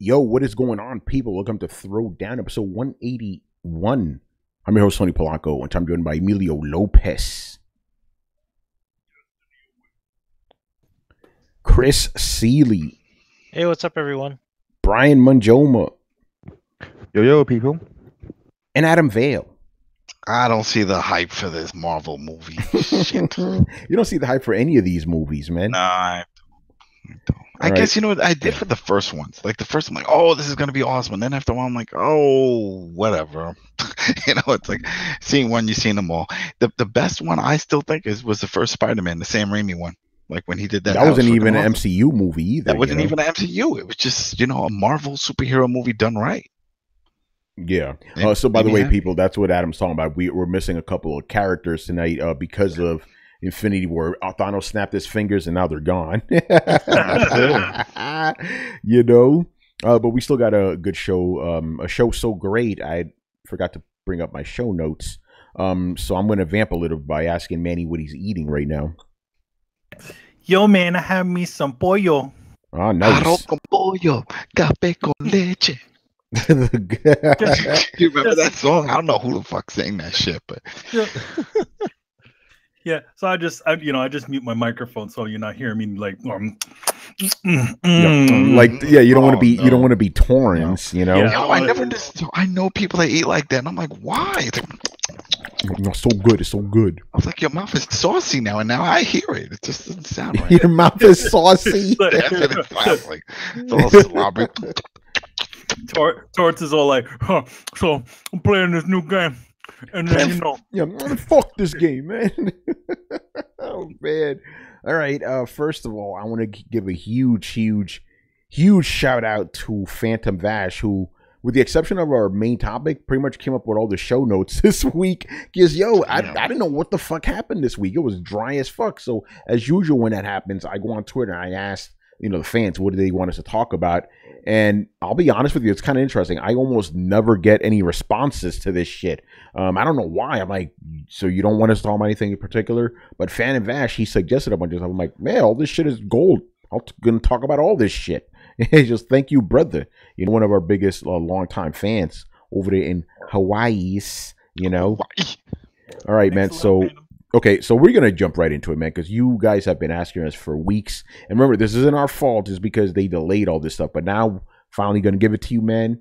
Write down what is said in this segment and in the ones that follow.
Yo, what is going on, people? Welcome to Throwdown, episode 181. I'm your host, Tony Polanco, and I'm joined by Emilio Lopez, Chris Seeley, Hey, what's up, everyone? Brian Manjoma, Yo, people. and Adam Vale. I don't see the hype for this Marvel movie. Shit. You don't see the hype for any of these movies, man. Nah, I don't. I All guess right. you know what I did for the first ones. Like the first, I'm like, oh, this is gonna be awesome. And then after a while, I'm like, oh, whatever. It's like seeing one, you've seen them all. The best one I still think was the first Spider-Man, the Sam Raimi one. Like when he did that. That wasn't was even freaking an awesome. MCU movie either. That wasn't even an MCU. It was just a Marvel superhero movie done right. Yeah. And So, by the made me way, happy. people, that's what Adam's talking about. We're missing a couple of characters tonight because of Infinity War. Thanos snapped his fingers and now they're gone. But we still got a good show. A show so great, I forgot to bring up my show notes. So I'm going to vamp a little by asking Manny what he's eating right now. Yo, man, I have me some pollo. Ah, nice. Arroz con pollo, café con leche. The You remember that song? I don't know who the fuck sang that shit, but Yeah, so I just mute my microphone so you're not hearing me like. you don't want to be Oh, you don't no. want to be Torrance, you know. Yeah. no, I never understood. I know people that eat like that, and I'm like, why? It's like, No, so good, it's so good. I was like, your mouth is saucy now, and now I hear it. It just doesn't sound right. Your mouth is saucy. That's what it sounds like. It's all slobbery. Torts is all like, huh, so I'm playing this new game, and then Yeah, man, fuck this game, man. Oh man. All right. First of all, I want to give a huge shout out to Phantom Vash, who, with the exception of our main topic, pretty much came up with all the show notes this week. Because I didn't know what the fuck happened this week. It was dry as fuck. So as usual, when that happens, I go on Twitter and I ask the fans what do they want us to talk about. And I'll be honest with you, it's kind of interesting. I almost never get any responses to this shit. I don't know why. I'm like, so you don't want us to talk about anything in particular? But Phantom Vash, he suggested a bunch of stuff. I'm like, man, all this shit is gold. I'm going to talk about all this shit. Just thank you, brother. One of our biggest longtime fans over there in Hawaii. All right, man. So, okay, so we're going to jump right into it, man, because you guys have been asking us for weeks. And remember, this isn't our fault. It's because they delayed all this stuff. But now, finally going to give it to you, man.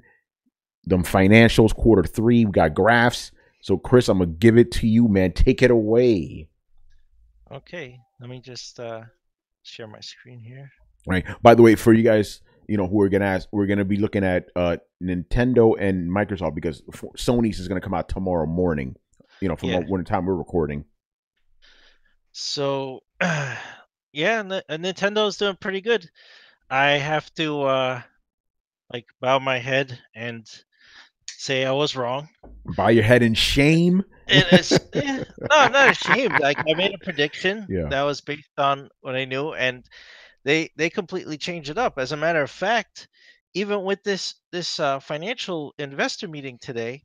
Them financials, Q3, we got graphs. So, Chris, I'm going to give it to you, man. Take it away. Okay, let me just share my screen here. Right. By the way, for you guys, who are going to ask, we're going to be looking at Nintendo and Microsoft because Sony's is going to come out tomorrow morning, from when the time we're recording. So, Nintendo's doing pretty good. I have to bow my head and say I was wrong. Bow your head in shame. It's no, I'm not ashamed. Like I made a prediction that was based on what I knew, and they completely changed it up. As a matter of fact, even with this financial investor meeting today,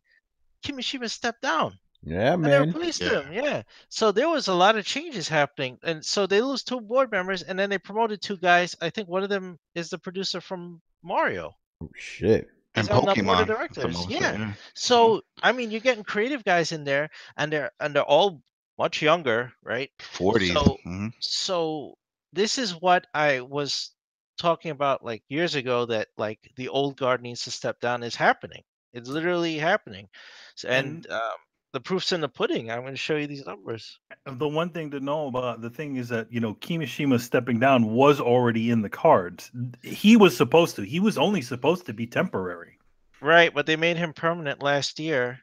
Kimishima stepped down. Yeah, And they man. replaced him. Yeah. So there was a lot of changes happening. And so they lose 2 board members and then they promoted 2 guys. I think one of them is the producer from Mario. Oh, shit. And He's on the board Pokemon. of directors. most, Yeah. So I mean you're getting creative guys in there and they're all much younger, right? 40s. So Mhm. so this is what I was talking about like years ago that like the old guard needs to step down is happening. It's literally happening. And the proof's in the pudding. I'm going to show you these numbers. the one thing to know about the thing is that Kimishima stepping down was already in the cards. He was only supposed to be temporary. Right, but they made him permanent last year,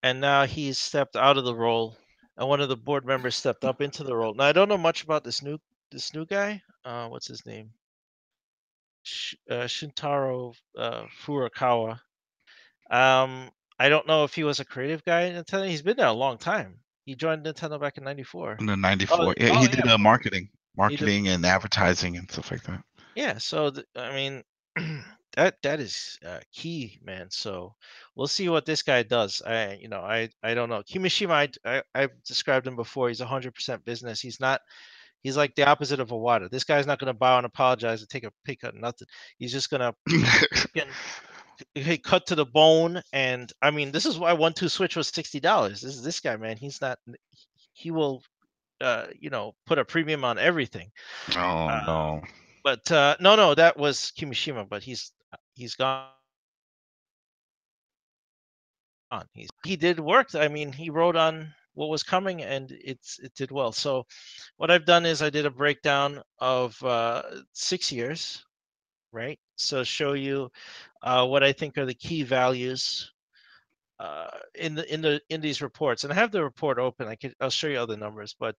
and now he's stepped out of the role, and one of the board members stepped up into the role. Now I don't know much about this new guy. What's his name? Shintaro Furukawa. I don't know if he was a creative guy in Nintendo. He's been there a long time. He joined Nintendo back in '94. In the 94. He did marketing and advertising and stuff like that. Yeah, so I mean, that is key, man. So we'll see what this guy does. I don't know. Kimishima, I've described him before. He's 100% business. He's not He's like the opposite of Iwata. This guy's not going to bow and apologize and take a pay cut, nothing. He's just going to cut to the bone. And I mean, this is why 1-2 Switch was $60. This guy, man. He's not. He will, put a premium on everything. Oh no. But no, that was Kimishima. But he's gone. He did work. I mean, he wrote on what was coming, and it did well. So what I've done is I did a breakdown of 6 years, right? So show you what I think are the key values in these reports. And I have the report open. I'll show you other numbers, but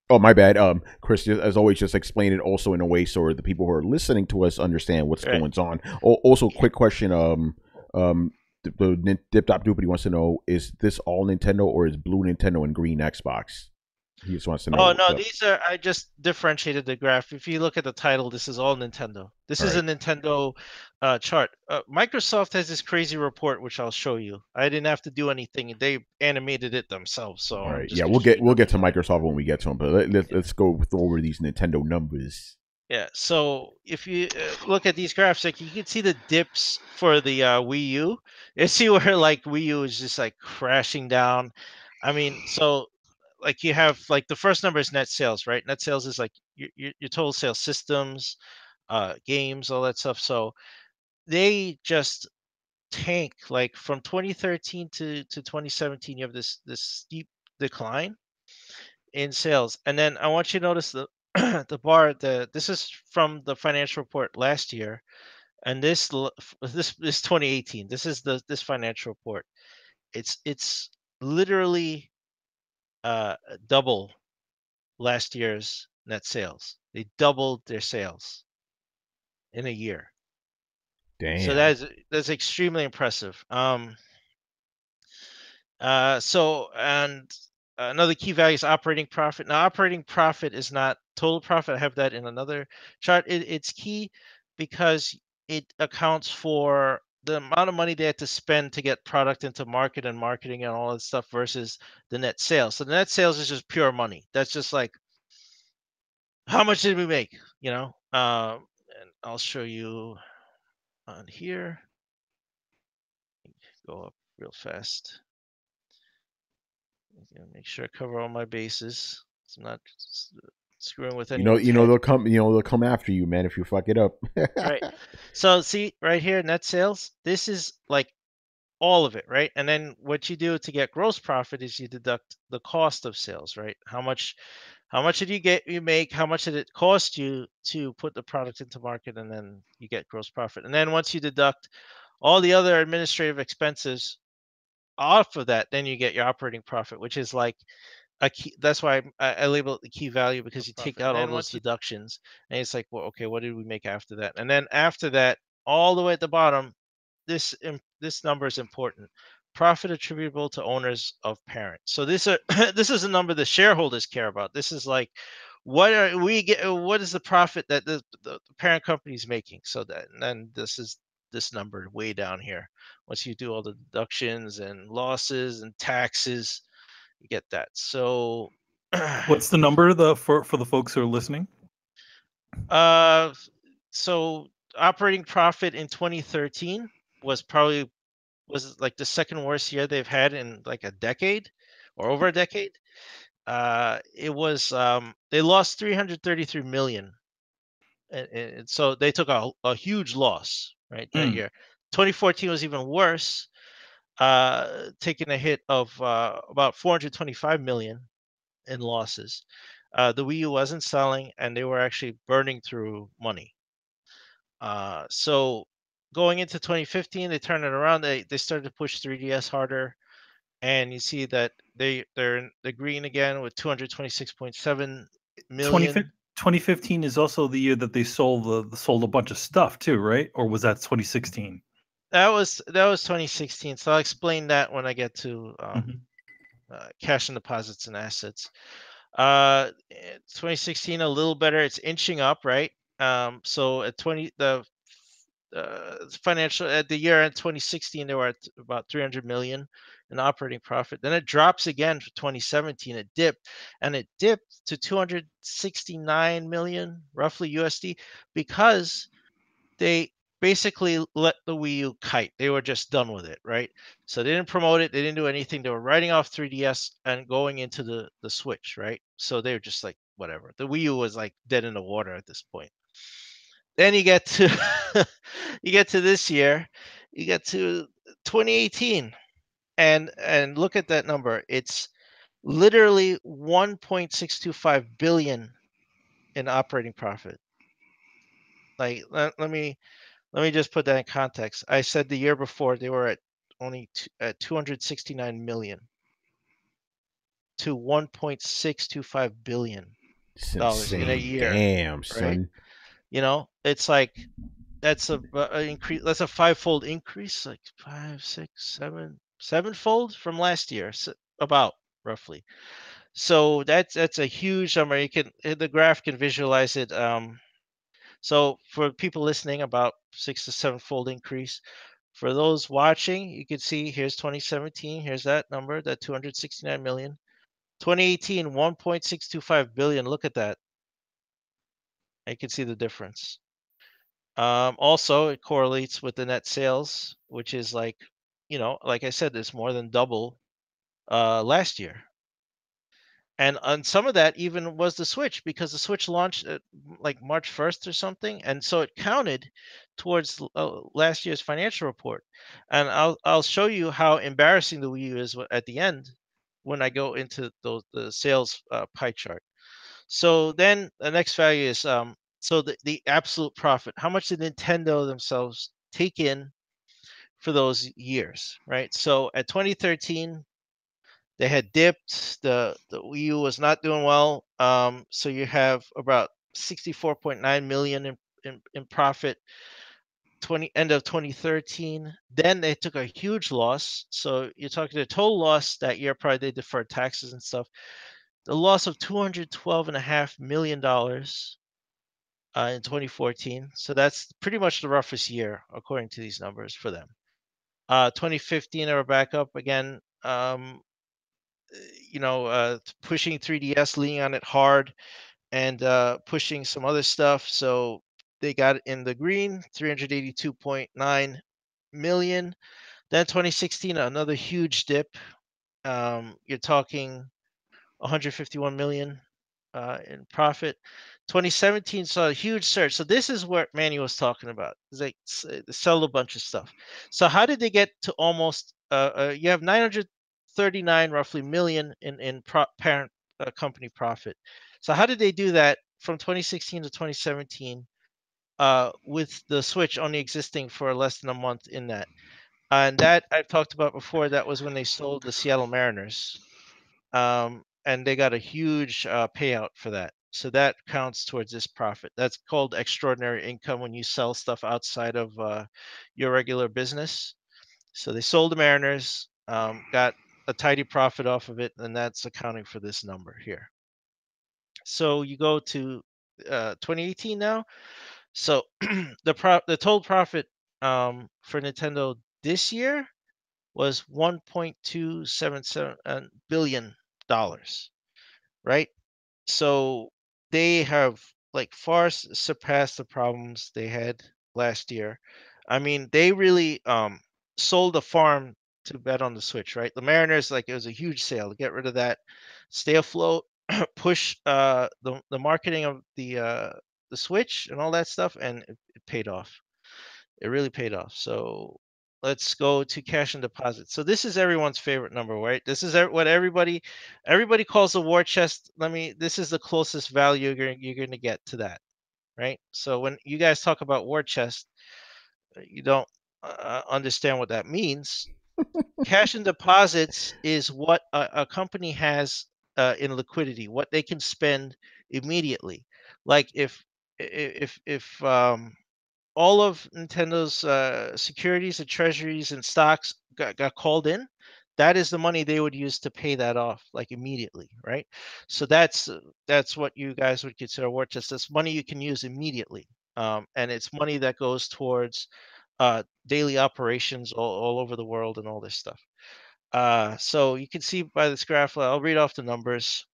oh, my bad. Chris, as always, just explain it also in a way so the people who are listening to us understand what's going on. Also, quick question. The Dip Dop Doopity wants to know: is this all Nintendo or is blue Nintendo and green Xbox? He just wants to know. Oh no, these are. I just differentiated the graph. If you look at the title, this is all Nintendo. This is a Nintendo chart. Microsoft has this crazy report, which I'll show you. I didn't have to do anything; they animated it themselves. So all right, yeah, we'll get to Microsoft when we get to them. But let's go over these Nintendo numbers. Yeah. So if you look at these graphs, like you can see the dips for the Wii U. You see where like Wii U is just like crashing down. I mean, so. Like you have like the first number is net sales, right? Net sales is like your total sales, systems, games, all that stuff. So they just tank like from 2013 to 2017. You have this steep decline in sales, and then I want you to notice the the bar. This is from the financial report last year, and this 2018. This is this financial report. It's literally double last year's net sales. They doubled their sales in a year. Damn. So that's extremely impressive. So and another key value is operating profit. Now, operating profit is not total profit. I have that in another chart. It's key because it accounts for the amount of money they had to spend to get product into market and marketing and all that stuff versus the net sales. So the net sales is just pure money. That's just like, how much did we make? And I'll show you on here. Go up real fast. Make sure I cover all my bases. So I'm not screwing with anyone. They'll come after you, man, if you fuck it up. Right. So see right here, net sales. This is like all of it, right? And then what you do to get gross profit is you deduct the cost of sales, right? How much did you make? How much did it cost you to put the product into market? And then you get gross profit. And then once you deduct all the other administrative expenses off of that, then you get your operating profit, which is like a key. That's why I label it the key value, because you take out all those deductions and it's like, well, okay, what did we make after that? And then after that, all the way at the bottom, this number is important. Profit attributable to owners of parent. So this is a number the shareholders care about. This is like, what is the profit that the parent company is making? So that, and then this is this number way down here. Once you do all the deductions and losses and taxes, you get that. So what's the number for the folks who are listening? So operating profit in 2013 was like the second worst year they've had in like a decade or over a decade. It was they lost 333 million, and so they took a huge loss right that year. 2014 was even worse, taking a hit of about 425 million in losses. The Wii U wasn't selling, and they were actually burning through money. So going into 2015, they turned it around. They started to push 3DS harder, and you see that they're in the green again with 226.7 million. 2015 is also the year that they sold a bunch of stuff too, right? Or was that 2016? That was 2016. So I'll explain that when I get to cash and deposits and assets. 2016 a little better. It's inching up, right? So at financial at the year end 2016 they were at about 300 million, in operating profit. Then it drops again for 2017. It dipped to 269 million roughly USD because they basically let the Wii U kite. They were just done with it, right? So they didn't promote it. They didn't do anything. They were writing off 3DS and going into the Switch, right? So they were just like, whatever. The Wii U was like dead in the water at this point. Then you get to you get to this year, you get to 2018, and look at that number. It's literally 1.625 billion in operating profit. Like let me just put that in context. I said the year before they were at only at 269 million to 1.625 billion dollars in a year. Damn, right? son. You know, it's like that's a increase. That's a fivefold increase, like 5, 6, 7, sevenfold from last year, about roughly. So that's a huge number. You can the graph can visualize it. So for people listening, about 6 to 7-fold increase. For those watching, you can see here's 2017. Here's that number, that 269 million. 2018, 1.625 billion. Look at that. You can see the difference. Also, it correlates with the net sales, which is like, like I said, it's more than double last year. And on some of that even was the Switch, because the Switch launched like March 1st or something, and so it counted towards last year's financial report. And I'll show you how embarrassing the Wii U is at the end when I go into the sales pie chart. So then the next value is so the absolute profit. How much did Nintendo themselves take in for those years, right? So at 2013, they had dipped. The Wii U was not doing well. So you have about 64.9 million in profit. End of 2013. Then they took a huge loss. So you're talking the total loss that year. Probably they deferred taxes and stuff. The loss of $212.5 million in 2014. So that's pretty much the roughest year according to these numbers for them. 2015 they were back up again. Pushing 3DS, leaning on it hard, and pushing some other stuff. So they got in the green, 382.9 million. Then 2016, another huge dip. You're talking 151 million in profit. 2017 saw a huge surge. So this is what Manny was talking about. It's like sell a bunch of stuff. So how did they get to almost? You have 939 roughly million in parent company profit. So how did they do that from 2016 to 2017 with the Switch only existing for less than a month in that? And that I've talked about before. That was when they sold the Seattle Mariners. And they got a huge payout for that. So that counts towards this profit. That's called extraordinary income when you sell stuff outside of your regular business. So they sold the Mariners, got a tidy profit off of it, and that's accounting for this number here. So you go to 2018 now. So the total profit for Nintendo this year was $1.277 billion, right? So they have like far surpassed the problems they had last year. I mean, they really sold a farm to bet on the Switch, right? The Mariners, like, it was a huge sale to get rid of that, stay afloat, push the marketing of the Switch and all that stuff, and it paid off. It really paid off. So let's go to cash and deposit. So this is everyone's favorite number, right? This is what everybody calls the war chest. This is the closest value you're going to get to that, right? So when you guys talk about war chest, you don't understand what that means. Cash and deposits is what a company has in liquidity, what they can spend immediately. Like if all of Nintendo's securities and treasuries and stocks got called in, that is the money they would use to pay that off, like, immediately, right? So that's what you guys would consider war chest. That's money you can use immediately, and it's money that goes towards daily operations all over the world and all this stuff. So you can see by this graph, I'll read off the numbers.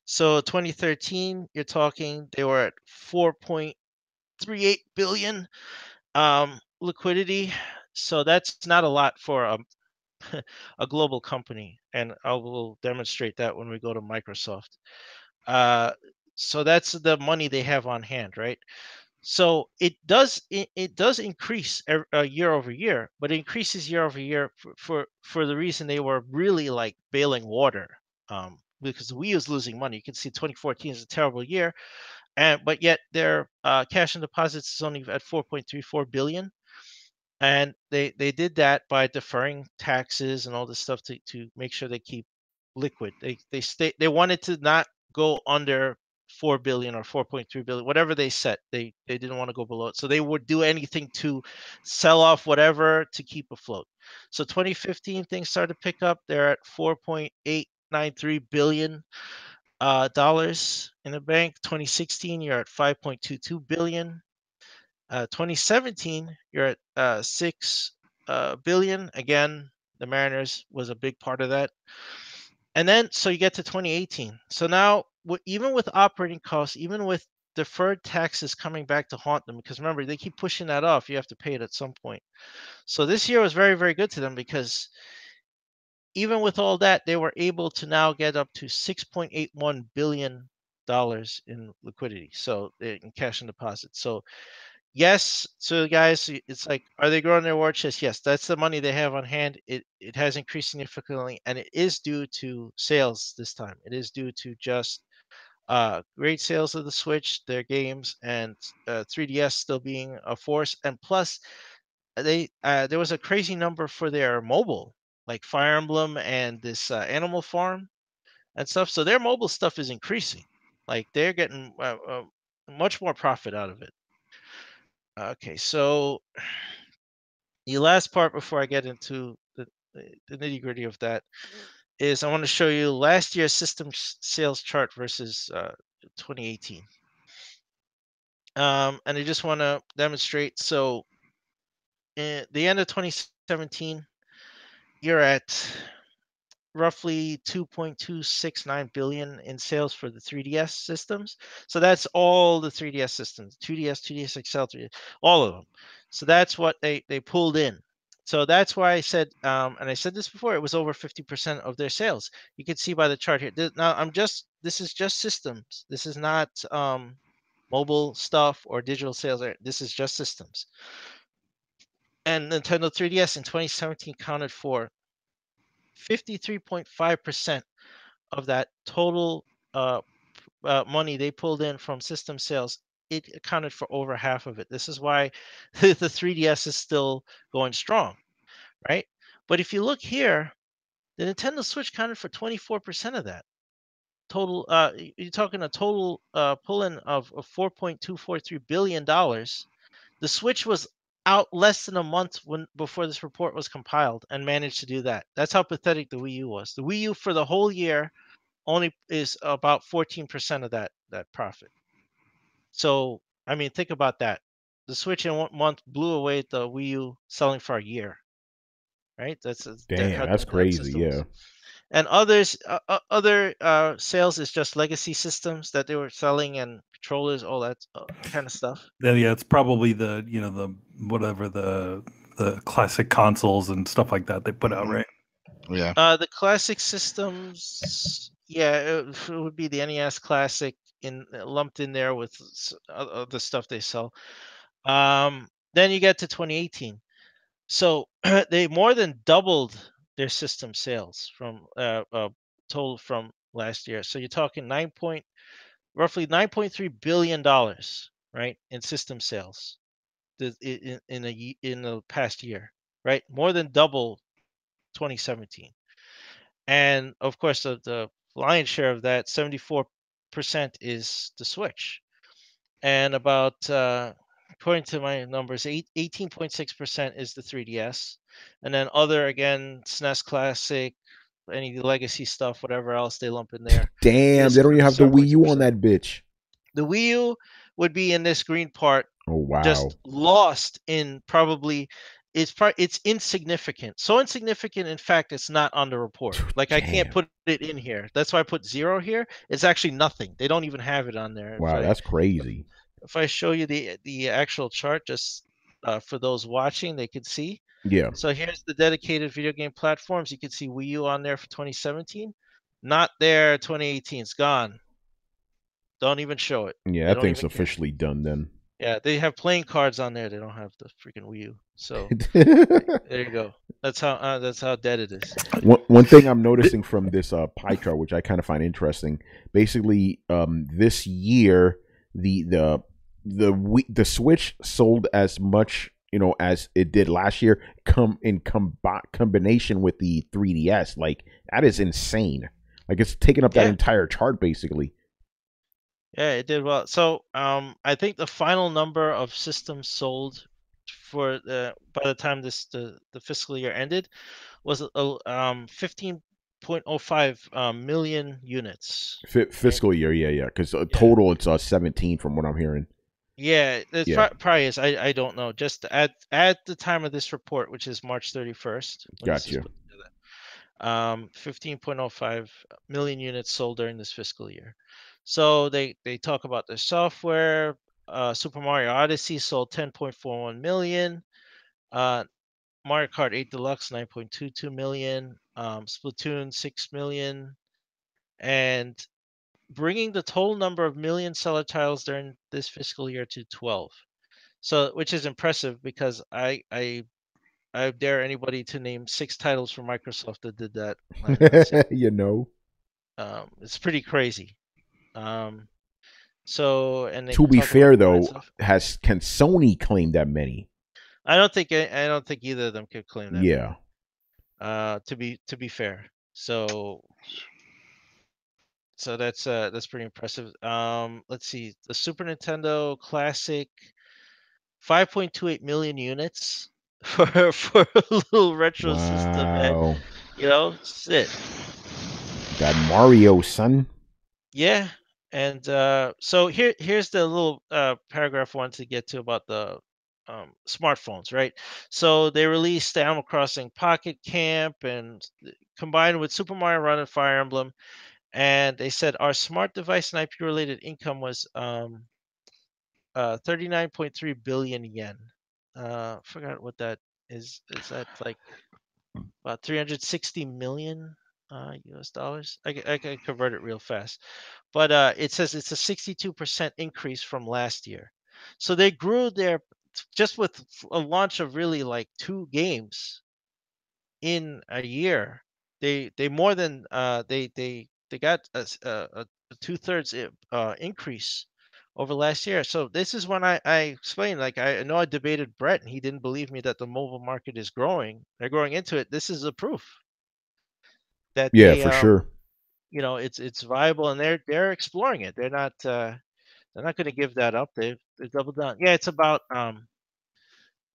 So 2013, you're talking, they were at 4.38 billion liquidity. So that's not a lot for a global company, and I will demonstrate that when we go to Microsoft. So that's the money they have on hand, right? So it does increase year over year, but it increases year over year for the reason they were really like bailing water, because the Wii U is losing money. You can see 2014 is a terrible year, but yet their cash and deposits is only at 4.34 billion. And they did that by deferring taxes and all this stuff to make sure they keep liquid. They wanted to not go under 4 billion or 4.3 billion, whatever they set. They didn't want to go below it. So they would do anything to sell off whatever to keep afloat. So 2015 things started to pick up. They're at 4.893 billion dollars in the bank. 2016 you're at 5.22 billion. 2017, you're at 6 billion. Again, the Mariners was a big part of that. And then, so you get to 2018. So now, even with operating costs, even with deferred taxes coming back to haunt them, because remember, they keep pushing that off. You have to pay it at some point. So this year was very, very good to them, because even with all that, they were able to now get up to $6.81 billion in liquidity. So in cash and deposits. So yes, so guys, it's like, are they growing their war chest? Yes, that's the money they have on hand. It has increased significantly, and it is due to sales this time. It is due to just great sales of the Switch, their games, and 3DS still being a force. And plus, there was a crazy number for their mobile, like Fire Emblem and this Animal Farm and stuff. So their mobile stuff is increasing. Like they're getting much more profit out of it. Okay, so the last part before I get into the nitty gritty of that is I want to show you last year's system sales chart versus 2018. And I just want to demonstrate. So in the end of 2017, you're at roughly 2.269 billion in sales for the 3DS systems. So that's all the 3DS systems, 2DS, 2DS XL, 3DS, all of them. So that's what they pulled in. So that's why I said, and I said this before, it was over 50% of their sales. You can see by the chart here. Now this is just systems. This is not mobile stuff or digital sales. This is just systems. And Nintendo 3DS in 2017 counted for 53.5% of that total money they pulled in from system sales. It accounted for over half of it. This is why the 3DS is still going strong, right? But if you look here, the Nintendo Switch counted for 24% of that total. You're talking a total pull-in of $4.243 billion. The Switch was out less than a month before this report was compiled and managed to do that. That's how pathetic the Wii U was. The Wii U for the whole year only is about 14% of that profit. So, I mean, think about that. The Switch in 1 month blew away the Wii U selling for a year, right? That's crazy, yeah. And other sales is just legacy systems that they were selling and controllers, all that kind of stuff. Then yeah, it's probably the whatever the classic consoles and stuff like that they put out, right? Yeah. The classic systems, yeah, it would be the NES Classic lumped in there with other stuff they sell. Then you get to 2018. So they more than doubled their system sales from total from last year. So you're talking roughly $9.3 billion, right, in system sales in the past year, right? More than double 2017. And of course, the lion's share of that, 74% is the Switch. And about, according to my numbers, 18.6% is the 3DS. And then other, again, SNES Classic, any legacy stuff, whatever else they lump in there. Damn, they don't even have the Wii U on that bitch. The Wii U would be in this green part. Oh, wow. Just lost in probably it's insignificant. So insignificant, in fact, it's not on the report. Like, I can't put it in here. That's why I put 0 here. It's actually nothing. They don't even have it on there. Wow, that's crazy. If I show you the actual chart, just for those watching, they could see. Yeah. So here's the dedicated video game platforms. You can see Wii U on there for 2017. Not there. 2018. It's gone. Don't even show it. Yeah, that thing's officially done then. Yeah, they have playing cards on there. They don't have the freaking Wii U. So there you go. That's how dead it is. One thing I'm noticing from this pie chart, which I kind of find interesting, basically, this year the Switch sold as much, as it did last year, combination with the 3DS. Like, that is insane. Like, it's taking up that entire chart basically. Yeah, it did well. So, I think the final number of systems sold by the time the fiscal year ended was 15.05 million units. Fiscal year, yeah. Because total it's 17 from what I'm hearing. Yeah, probably is. I don't know. Just at the time of this report, which is March 31st. Gotcha. 15.05 million units sold during this fiscal year. So they talk about their software. Super Mario Odyssey sold 10.41 million. Mario Kart 8 Deluxe 9.22 million. Splatoon 6 million. And bringing the total number of million seller titles during this fiscal year to 12. So, which is impressive because I dare anybody to name 6 titles from Microsoft that did that. It's pretty crazy. So, and to be fair though, can Sony claim that many? I don't think either of them could claim that. Yeah. To be fair, so that's pretty impressive. Let's see, the Super Nintendo Classic, 5.28 million units for a little retro system. And, sit. That Mario, son. Yeah. And so here's the little paragraph I wanted to get to about the smartphones, right? So they released Animal Crossing Pocket Camp and combined with Super Mario Run and Fire Emblem, and they said our smart device and IP related income was 39.3 billion yen. Forgot what that is. Is that like about 360 million US dollars? I can convert it real fast. But it says it's a 62% increase from last year. So they grew just with a launch of really like 2 games in a year. They more than they got a 2/3 increase over last year. So this is when I explained, like, I know I debated Brett and he didn't believe me that the mobile market is growing. They're growing into it. This is a proof that for sure. It's viable, and they're exploring it. They're not going to give that up. They've doubled down. Yeah, it's about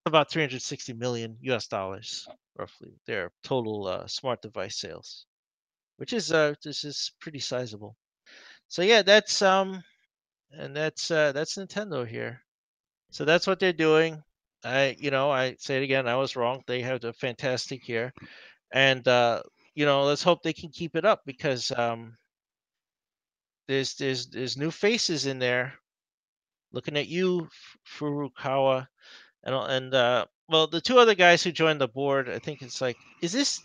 360 million US dollars roughly their total smart device sales, which is this is pretty sizable. So yeah, that's Nintendo here. So that's what they're doing. I say it again, I was wrong. They have a fantastic year, and let's hope they can keep it up because there's new faces in there. Looking at you, Furukawa, and well, the 2 other guys who joined the board, I think it's like, is this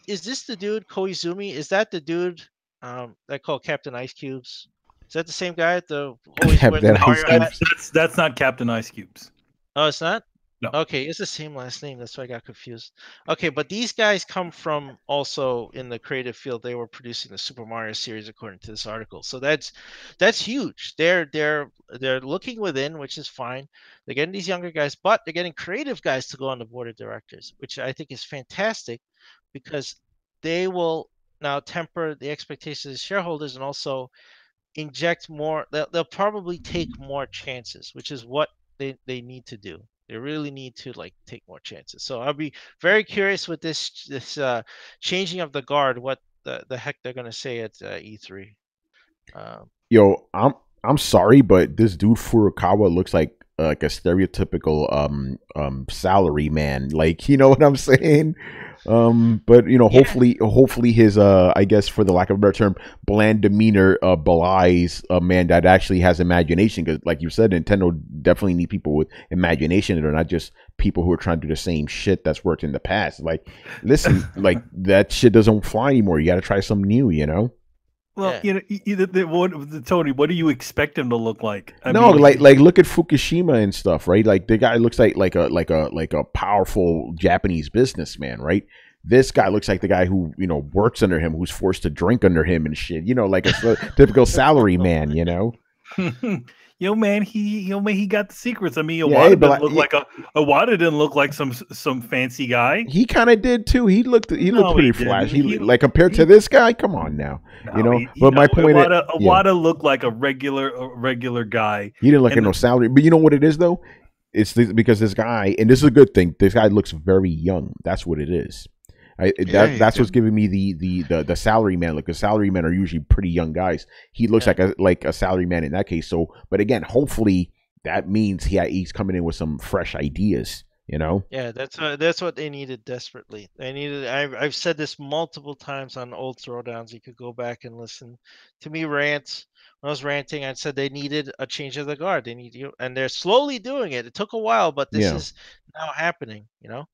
the dude Koizumi? Is that the dude that called Captain Ice Cubes? Is that the same guy at the always wears the Mario hat? That's not Captain Ice Cubes. Oh, it's not? No. Okay, it's the same last name. That's why I got confused. Okay, but these guys come from also in the creative field. They were producing the Super Mario series, according to this article. So that's huge. They're looking within, which is fine. They're getting these younger guys, but they're getting creative guys to go on the board of directors, which I think is fantastic because they will now temper the expectations of shareholders and also inject more. They'll probably take more chances, which is what they need to do. They really need to take more chances. So I'll be very curious with this changing of the guard, what the heck they're gonna say at E3. Yo, I'm sorry, but this dude Furukawa looks like like a stereotypical salary man. Like, you know what I'm saying? But you know, hopefully his I guess, for the lack of a better term, bland demeanor belies a man that actually has imagination. Because, like you said, Nintendo definitely need people with imagination. They're not just people who are trying to do the same shit that's worked in the past. Like, listen, like that shit doesn't fly anymore. You got to try something new. You know. Well, you know, Tony, what do you expect him to look like? I mean, like look at Fukushima and stuff, right? Like the guy looks like a powerful Japanese businessman, right? This guy looks like the guy who, you know, works under him, who's forced to drink under him and shit. You know, like a typical salary man, you know. Man, he got the secrets. I mean, Iwata didn't look like some fancy guy. He kind of did too. He looked pretty flashy. Like compared to this guy, come on now, you know. But my point is, Iwata looked like a regular guy. He didn't look at no salary. But you know what it is though? It's because this guy, and this is a good thing. This guy looks very young. That's what it is. That's what's giving me the salary man look. Because salary men are usually pretty young guys. He looks like a salary man in that case. So, but again, hopefully that means he's coming in with some fresh ideas. You know? Yeah, that's what they needed desperately. They needed. I've said this multiple times on old Throwdowns. You could go back and listen to me rant. When I was ranting, I said they needed a change of the guard. They need you, and they're slowly doing it. It took a while, but this is now happening. You know.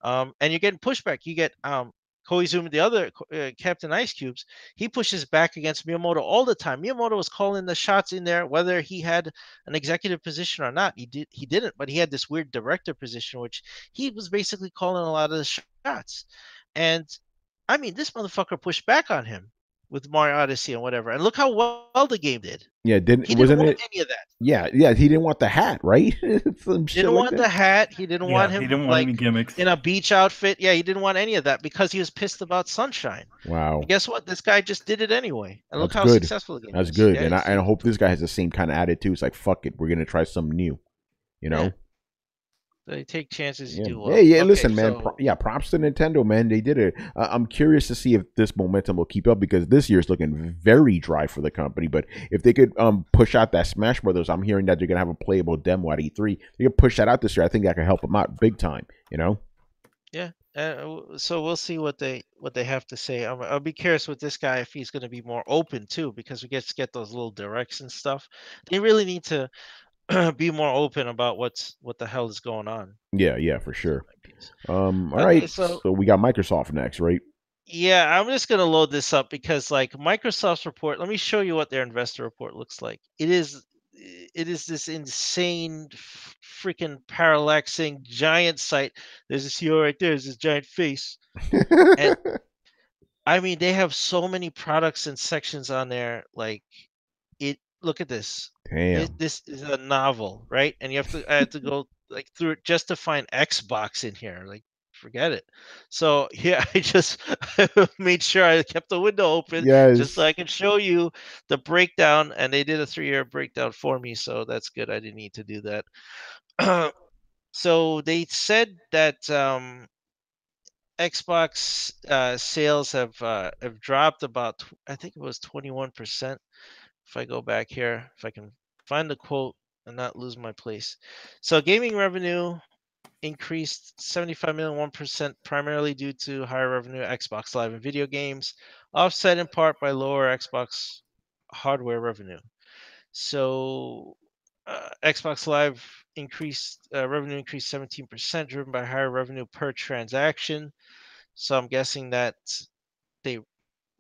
And you're getting pushback. You get Koizumi, the other Captain Ice Cubes. He pushes back against Miyamoto all the time. Miyamoto was calling the shots in there, whether he had an executive position or not. He didn't, but he had this weird director position, which he was basically calling a lot of the shots. And I mean, this motherfucker pushed back on him with Mario Odyssey and whatever. And look how well the game did. Yeah, he didn't want any of that. Yeah, he didn't want the hat, right? Didn't want the hat. He didn't want him. He didn't want any gimmicks in a beach outfit. Yeah, he didn't want any of that because he was pissed about Sunshine. Wow. And guess what? This guy just did it anyway. And look how successful the game is. That's good. Yeah, and I hope this guy has the same kind of attitude. It's like, fuck it, we're gonna try something new. You know. Yeah. They take chances. Yeah. Do well. Okay, listen, man. Props to Nintendo, man. They did it. I'm curious to see if this momentum will keep up because this year's looking very dry for the company. But if they could push out that Smash Brothers, I'm hearing that they're gonna have a playable demo at E3. They could push that out this year. I think that could help them out big time. You know. Yeah. So we'll see what they have to say. I'll be curious with this guy if he's going to be more open too, because we get those little directs and stuff. They really need to be more open about what the hell is going on. Yeah, for sure. All right. So we got Microsoft next, right? Yeah, I'm just gonna load this up because like Microsoft's report. Let me show you what their investor report looks like. It is this insane, freaking parallaxing giant site. There's a CEO right there. There's this giant face. And I mean, they have so many products and sections on there. Like it. Look at this. Damn. This is a novel, right? And I had to go like through it just to find Xbox in here. Like, forget it. So yeah, I just made sure I kept the window open just so I could show you the breakdown. And they did a 3-year breakdown for me, so that's good. I didn't need to do that. So they said that Xbox sales have dropped about, I think it was 21%. If I go back here, if I can find the quote and not lose my place. So gaming revenue increased 75 million, 1%, primarily due to higher revenue Xbox Live and video games, offset in part by lower Xbox hardware revenue. So Xbox Live revenue increased 17%, driven by higher revenue per transaction. So I'm guessing that they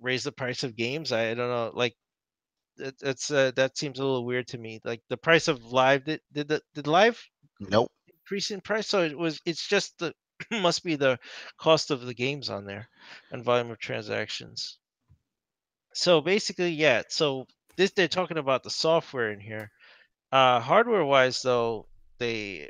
raised the price of games. I don't know, like. That seems a little weird to me. Like the price of Live, did Live Nope. increase in price? So it's just the must be the cost of the games on there and volume of transactions. So basically, yeah. So they're talking about the software in here. Hardware wise though, they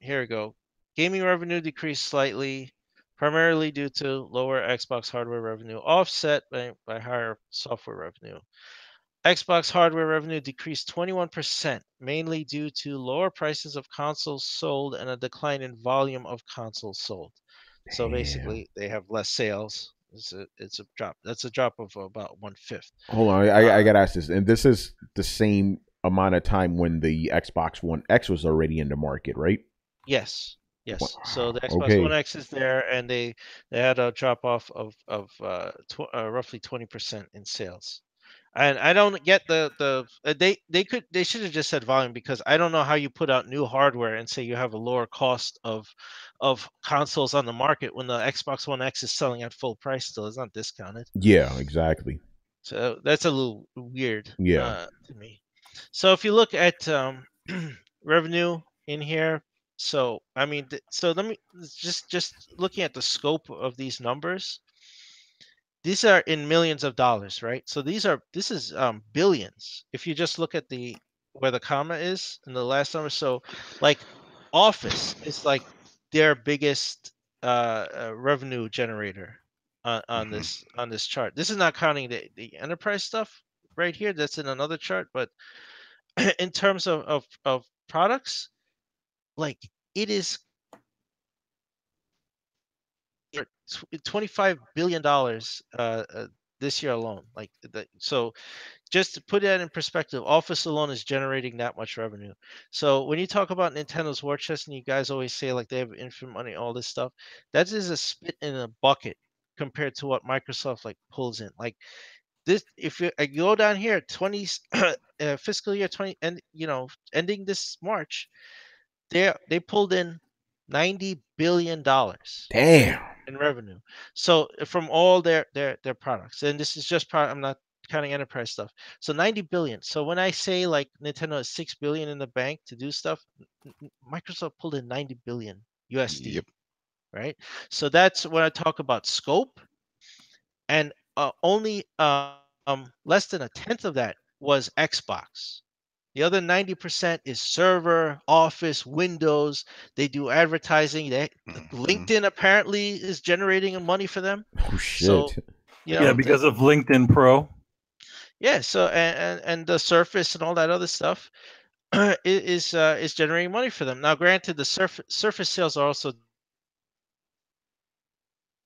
here we go. Gaming revenue decreased slightly, primarily due to lower Xbox hardware revenue, offset by higher software revenue. Xbox hardware revenue decreased 21%, mainly due to lower prices of consoles sold and a decline in volume of consoles sold. Damn. So basically, they have less sales. It's a drop. That's a drop of about 1/5. Hold on, I gotta ask this, and this is the same amount of time when the Xbox One X was already in the market, right? Yes. Yes. Wow. So the Xbox One X is there, and they had a drop off of roughly 20% in sales. And I don't get they should have just said volume, because I don't know how you put out new hardware and say you have a lower cost of consoles on the market when the Xbox One X is selling at full price still. It's not discounted. Yeah, exactly. So that's a little weird Yeah. to me. So if you look at revenue in here, so I mean, so let me just looking at the scope of these numbers. These are in millions of dollars, right? So this is billions. If you just look at where the comma is in the last number, so like Office is like their biggest revenue generator on this chart. This is not counting the enterprise stuff right here. That's in another chart, but in terms of products, like it is $25 billion this year alone. Like so just to put that in perspective, Office alone is generating that much revenue. So when you talk about Nintendo's war chest, and you guys always say like they have infinite money, all this stuff, that is a spit in a bucket compared to what Microsoft like pulls in. Like this, if you go down here, 20 fiscal year 20, and ending this March, they pulled in $90 billion. Damn. In revenue. So from all their products, and this is just I'm not counting enterprise stuff. So 90 billion. So when I say like Nintendo has 6 billion in the bank to do stuff, Microsoft pulled in 90 billion USD. Yep. Right. So that's when I talk about scope, and only less than a tenth of that was Xbox. The other 90% is server, Office, Windows. They do advertising. LinkedIn apparently is generating money for them. Oh shit! So, yeah, because of LinkedIn Pro. Yeah. So and the Surface and all that other stuff is generating money for them. Now, granted, the Surface sales are also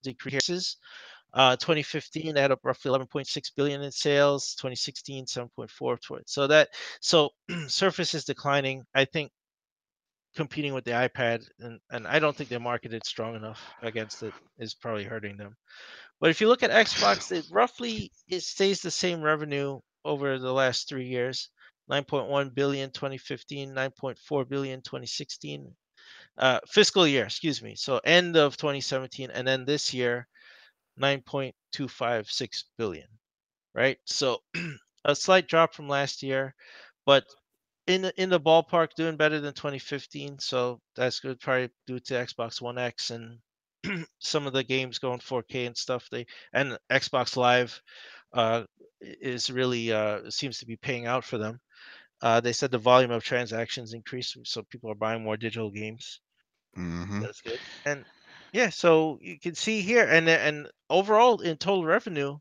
decreases. 2015 they had up roughly 11.6 billion in sales. 2016 7.4. So Surface is declining. I think competing with the iPad, and I don't think they marketed strong enough against it, is probably hurting them. But if you look at Xbox, it stays the same revenue over the last 3 years. 9.1 billion 2015, 9.4 billion 2016. Fiscal year, excuse me. So end of 2017, and then this year 9.256 billion, right? So a slight drop from last year, but in the ballpark, doing better than 2015. So that's good, probably due to Xbox One X and some of the games going 4K and stuff. And Xbox Live is really seems to be paying out for them. They said the volume of transactions increased, so people are buying more digital games. That's good. And yeah, so you can see here, and overall in total revenue,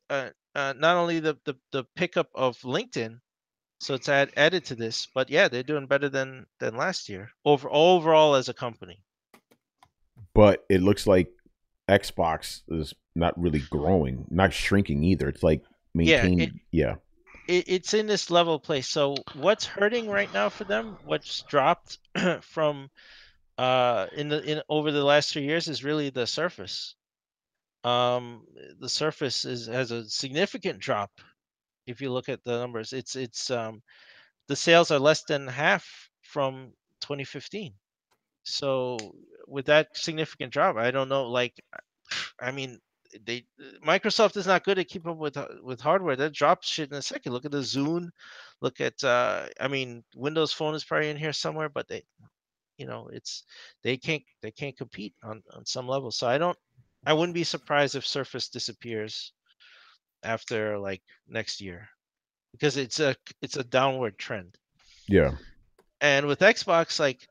not only the pickup of LinkedIn, so it's added to this, but yeah, they're doing better than last year overall as a company. But it looks like Xbox is not really growing, not shrinking either. It's like maintained. It's in this level place. So what's hurting right now for them? What's dropped from in over the last 3 years is really the Surface. The Surface has a significant drop. If you look at the numbers, it's the sales are less than half from 2015. So with that significant drop, I don't know. Like, I mean, Microsoft is not good at keep up with hardware. That drops shit in a second. Look at the Zune. Look at I mean, Windows Phone is probably in here somewhere, but they can't compete on some level. So I wouldn't be surprised if Surface disappears after like next year, because it's a downward trend. Yeah. And with Xbox, like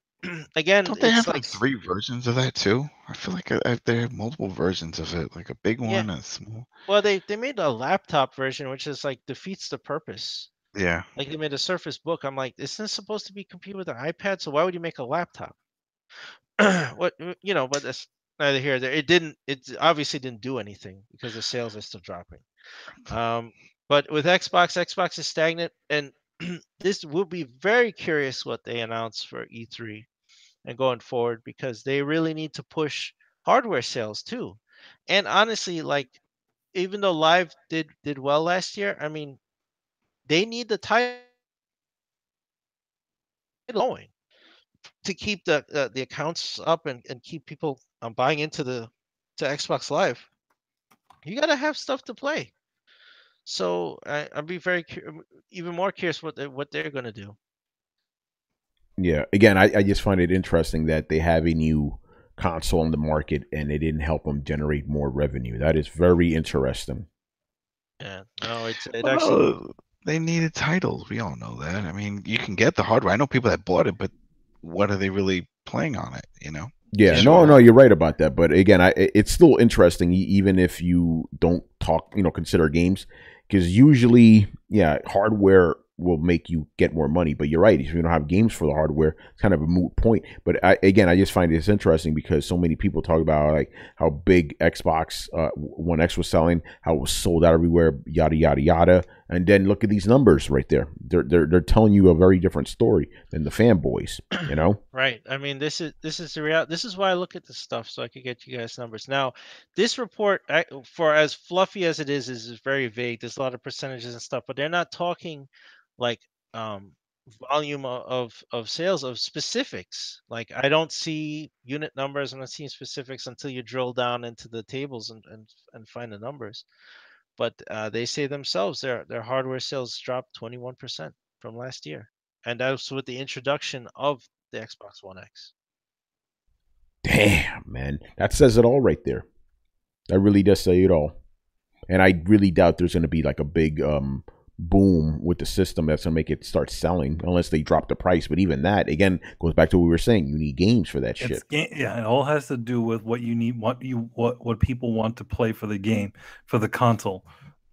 again, don't they have like 3 versions of that too? I feel like they have multiple versions of it, like a big one and a small. Well, they made a laptop version, which is like defeats the purpose. Yeah. Like they made a Surface Book. I'm like, isn't this supposed to be compete with an iPad? So why would you make a laptop? But that's neither here nor there. It obviously didn't do anything because the sales are still dropping. But with Xbox is stagnant, and this will be very curious what they announce for E3 and going forward, because they really need to push hardware sales too. And honestly, like, even though Live did well last year, I mean, they need the title going to keep the accounts up and keep people buying into to Xbox Live. You gotta have stuff to play. So I'd be even more curious what they're gonna do. Yeah. Again, I just find it interesting that they have a new console on the market and it didn't help them generate more revenue. That is very interesting. Yeah. No, it actually. They needed titles. We all know that. I mean, you can get the hardware. I know people that bought it, but what are they really playing on it? You know? Yeah, Sure. no, you're right about that. But again, it's still interesting, even if you don't consider games, because usually, yeah, hardware will make you get more money. But you're right, if you don't have games for the hardware, it's kind of a moot point. But I just find this interesting because so many people talk about like how big Xbox One X was selling, how it was sold out everywhere, yada yada yada. And then look at these numbers right there. They're telling you a very different story than the fanboys, you know? Right. I mean, this is the reality. This is why I look at this stuff, so I could get you guys numbers. Now, this report, for as fluffy as it is very vague. There's a lot of percentages and stuff, but they're not talking like volume of sales of specifics. Like, I don't see unit numbers. I'm not seeing specifics until you drill down into the tables and find the numbers. But they say themselves their hardware sales dropped 21% from last year, and that was with the introduction of the Xbox One X. Damn, man, that says it all right there. That really does say it all. And I really doubt there's going to be like a big boom with the system that's going to make it start selling unless they drop the price. But even that, again, goes back to what we were saying. You need games for that shit. Yeah, it all has to do with what you need, what people want to play for the game, for the console.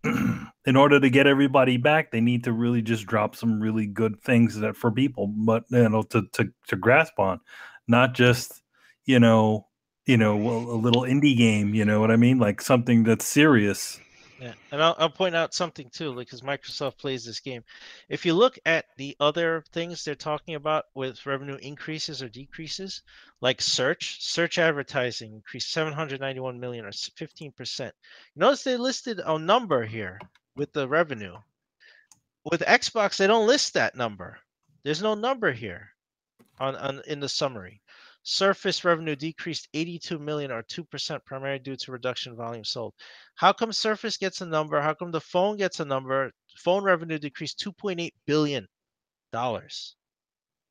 In order to get everybody back, they need to really just drop some really good things that for people, but to grasp on, not just a little indie game. You know what I mean? Like something that's serious. Yeah, and I'll point out something too, because Microsoft plays this game. If you look at the other things they're talking about with revenue increases or decreases, like search advertising increased 791 million or 15%. Notice they listed a number here with the revenue. With Xbox, they don't list that number. There's no number here on in the summary. Surface revenue decreased 82 million or 2%, primarily due to reduction in volume sold. How come Surface gets a number? How come the phone gets a number? Phone revenue decreased $2.8 billion.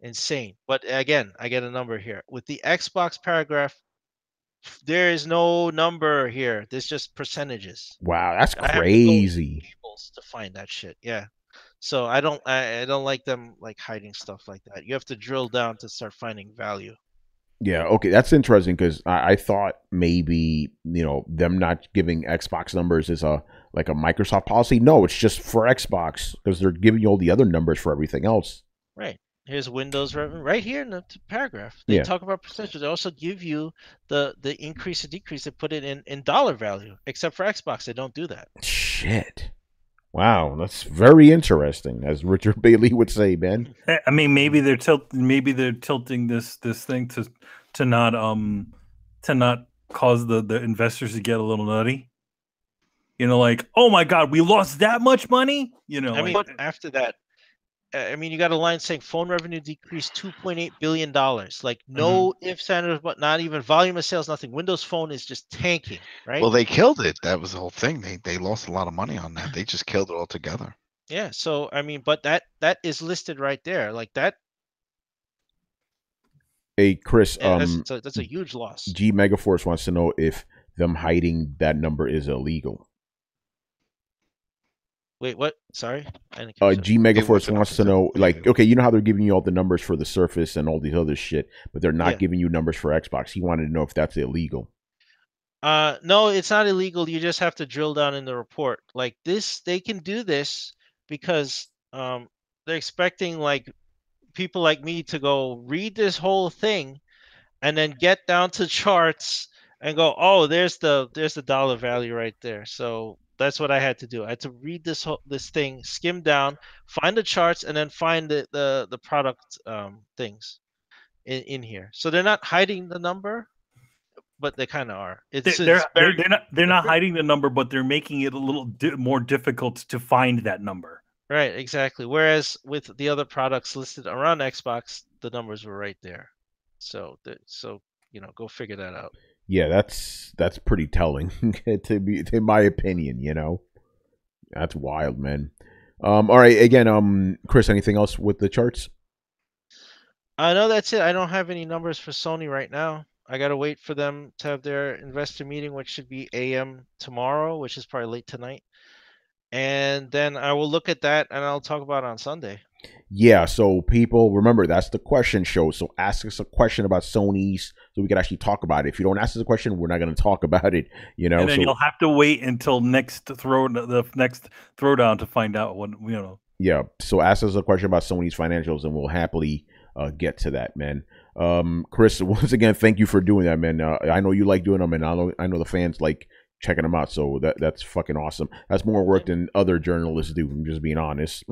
Insane. But again, I get a number here. With the Xbox paragraph, there is no number here. There's just percentages. Wow, that's crazy. To find that shit. Yeah. So I don't like them like hiding stuff like that. You have to drill down to start finding value. Yeah, okay, that's interesting because I thought maybe them not giving Xbox numbers is like a Microsoft policy. No, it's just for Xbox because they're giving you all the other numbers for everything else. Right. Here's Windows revenue right here in the paragraph. They talk about percentages. They also give you the increase or decrease. They put it in dollar value. Except for Xbox, they don't do that. Shit. Wow, that's very interesting, as Richard Bailey would say, man. I mean, maybe they're tilting this thing to not cause the investors to get a little nutty. Like, oh my God, we lost that much money. I mean, after that, you got a line saying phone revenue decreased $2.8 billion. Like, no ifs, ands, but not even volume of sales, nothing. Windows Phone is just tanking, right? Well, they killed it. That was the whole thing. They lost a lot of money on that. They just killed it altogether. Yeah. So, but that is listed right there. Like that. Hey, Chris, that's a huge loss. G Megaforce wants to know if them hiding that number is illegal. Wait, what? Sorry? G Megaforce wants to know, like, okay, you know how they're giving you all the numbers for the Surface and all these other shit, but they're not giving you numbers for Xbox. He wanted to know if that's illegal. No, it's not illegal. You just have to drill down in the report. Like this, they can do this because they're expecting like people like me to go read this whole thing and then get down to charts and go, oh, there's the dollar value right there. So That's what I had to do. I had to read this thing, skim down, find the charts, and then find the product things in here. So they're not hiding the number, but they kind of are. They're not hiding the number, but they're making it a little more difficult to find that number. Right, exactly. Whereas with the other products listed around Xbox, the numbers were right there. So go figure that out. Yeah, that's pretty telling in my opinion. That's wild, man. All right, again, Chris, anything else with the charts? No, that's it. I don't have any numbers for Sony right now. I gotta wait for them to have their investor meeting, which should be AM tomorrow, which is probably late tonight. And then I will look at that and I'll talk about it on Sunday. Yeah, so people, remember, that's the question show. So ask us a question about Sony's so we can actually talk about it. If you don't ask us a question, we're not going to talk about it, And then you'll have to wait until the next throwdown to find out what. Yeah, so ask us a question about Sony's financials and we'll happily get to that, man. Chris, once again, thank you for doing that, man. I know you like doing them, and I know the fans like checking them out, so that's fucking awesome. That's more work than other journalists do, I'm just being honest.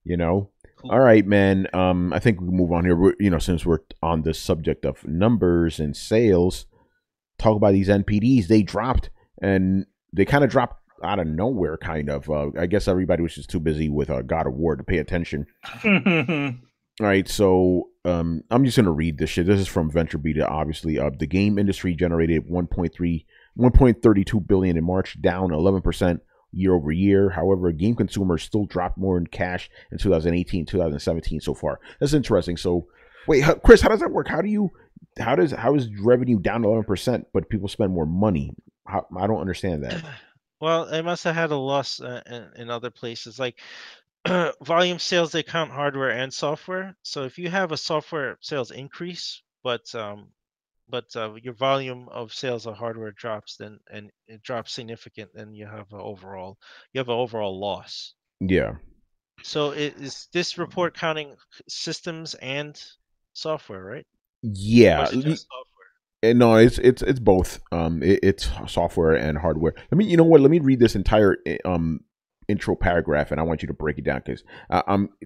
Cool. All right, man. I think we can move on here. Since we're on the subject of numbers and sales, talk about these NPDs. They dropped, and they kind of dropped out of nowhere, kind of. I guess everybody was just too busy with God of War to pay attention. All right, so I'm just going to read this shit. This is from VentureBeat, obviously. The game industry generated 1.32 billion in March, down 11% year over year. However, game consumers still dropped more in cash in 2018, 2017 so far. That's interesting. So, wait, Chris, how does that work? How is revenue down 11%, but people spend more money? I don't understand that. Well, they must have had a loss in other places. Like volume sales, they count hardware and software. So if you have a software sales increase, but your volume of sales of hardware drops, and it drops significant, then you have an overall loss. Yeah. So is this report counting systems and software, right? Yeah. Or is it just software? No, it's both. It's software and hardware. You know what? Let me read this entire intro paragraph, and I want you to break it down because,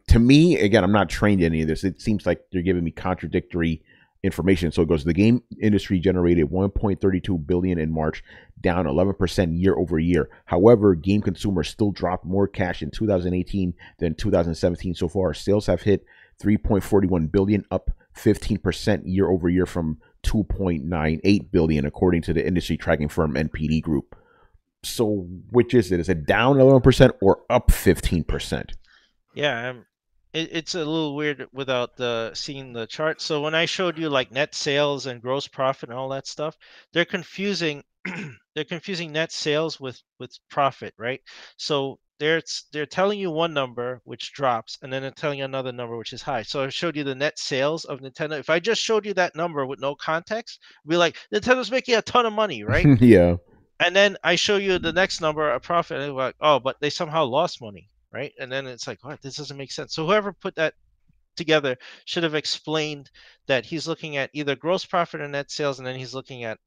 to me, again, I'm not trained in any of this. It seems like they're giving me contradictory information. So it goes: the game industry generated 1.32 billion in March, down 11% year over year. However, game consumers still dropped more cash in 2018 than 2017 so far. Sales have hit 3.41 billion, up 15% year over year from 2.98 billion, according to the industry tracking firm NPD Group. So, which is it? Is it down 11% or up 15%? Yeah, it's a little weird without seeing the chart. So when I showed you like net sales and gross profit and all that stuff, they're confusing net sales with profit, right? So they're telling you one number which drops, and then they're telling you another number which is high. So I showed you the net sales of Nintendo. If I just showed you that number with no context, it'd be like Nintendo's making a ton of money, right? Yeah. And then I show you the next number, a profit, and like, oh, but they somehow lost money, right? And then it's like, what? This doesn't make sense. So whoever put that together should have explained that he's looking at either gross profit or net sales, and then he's looking at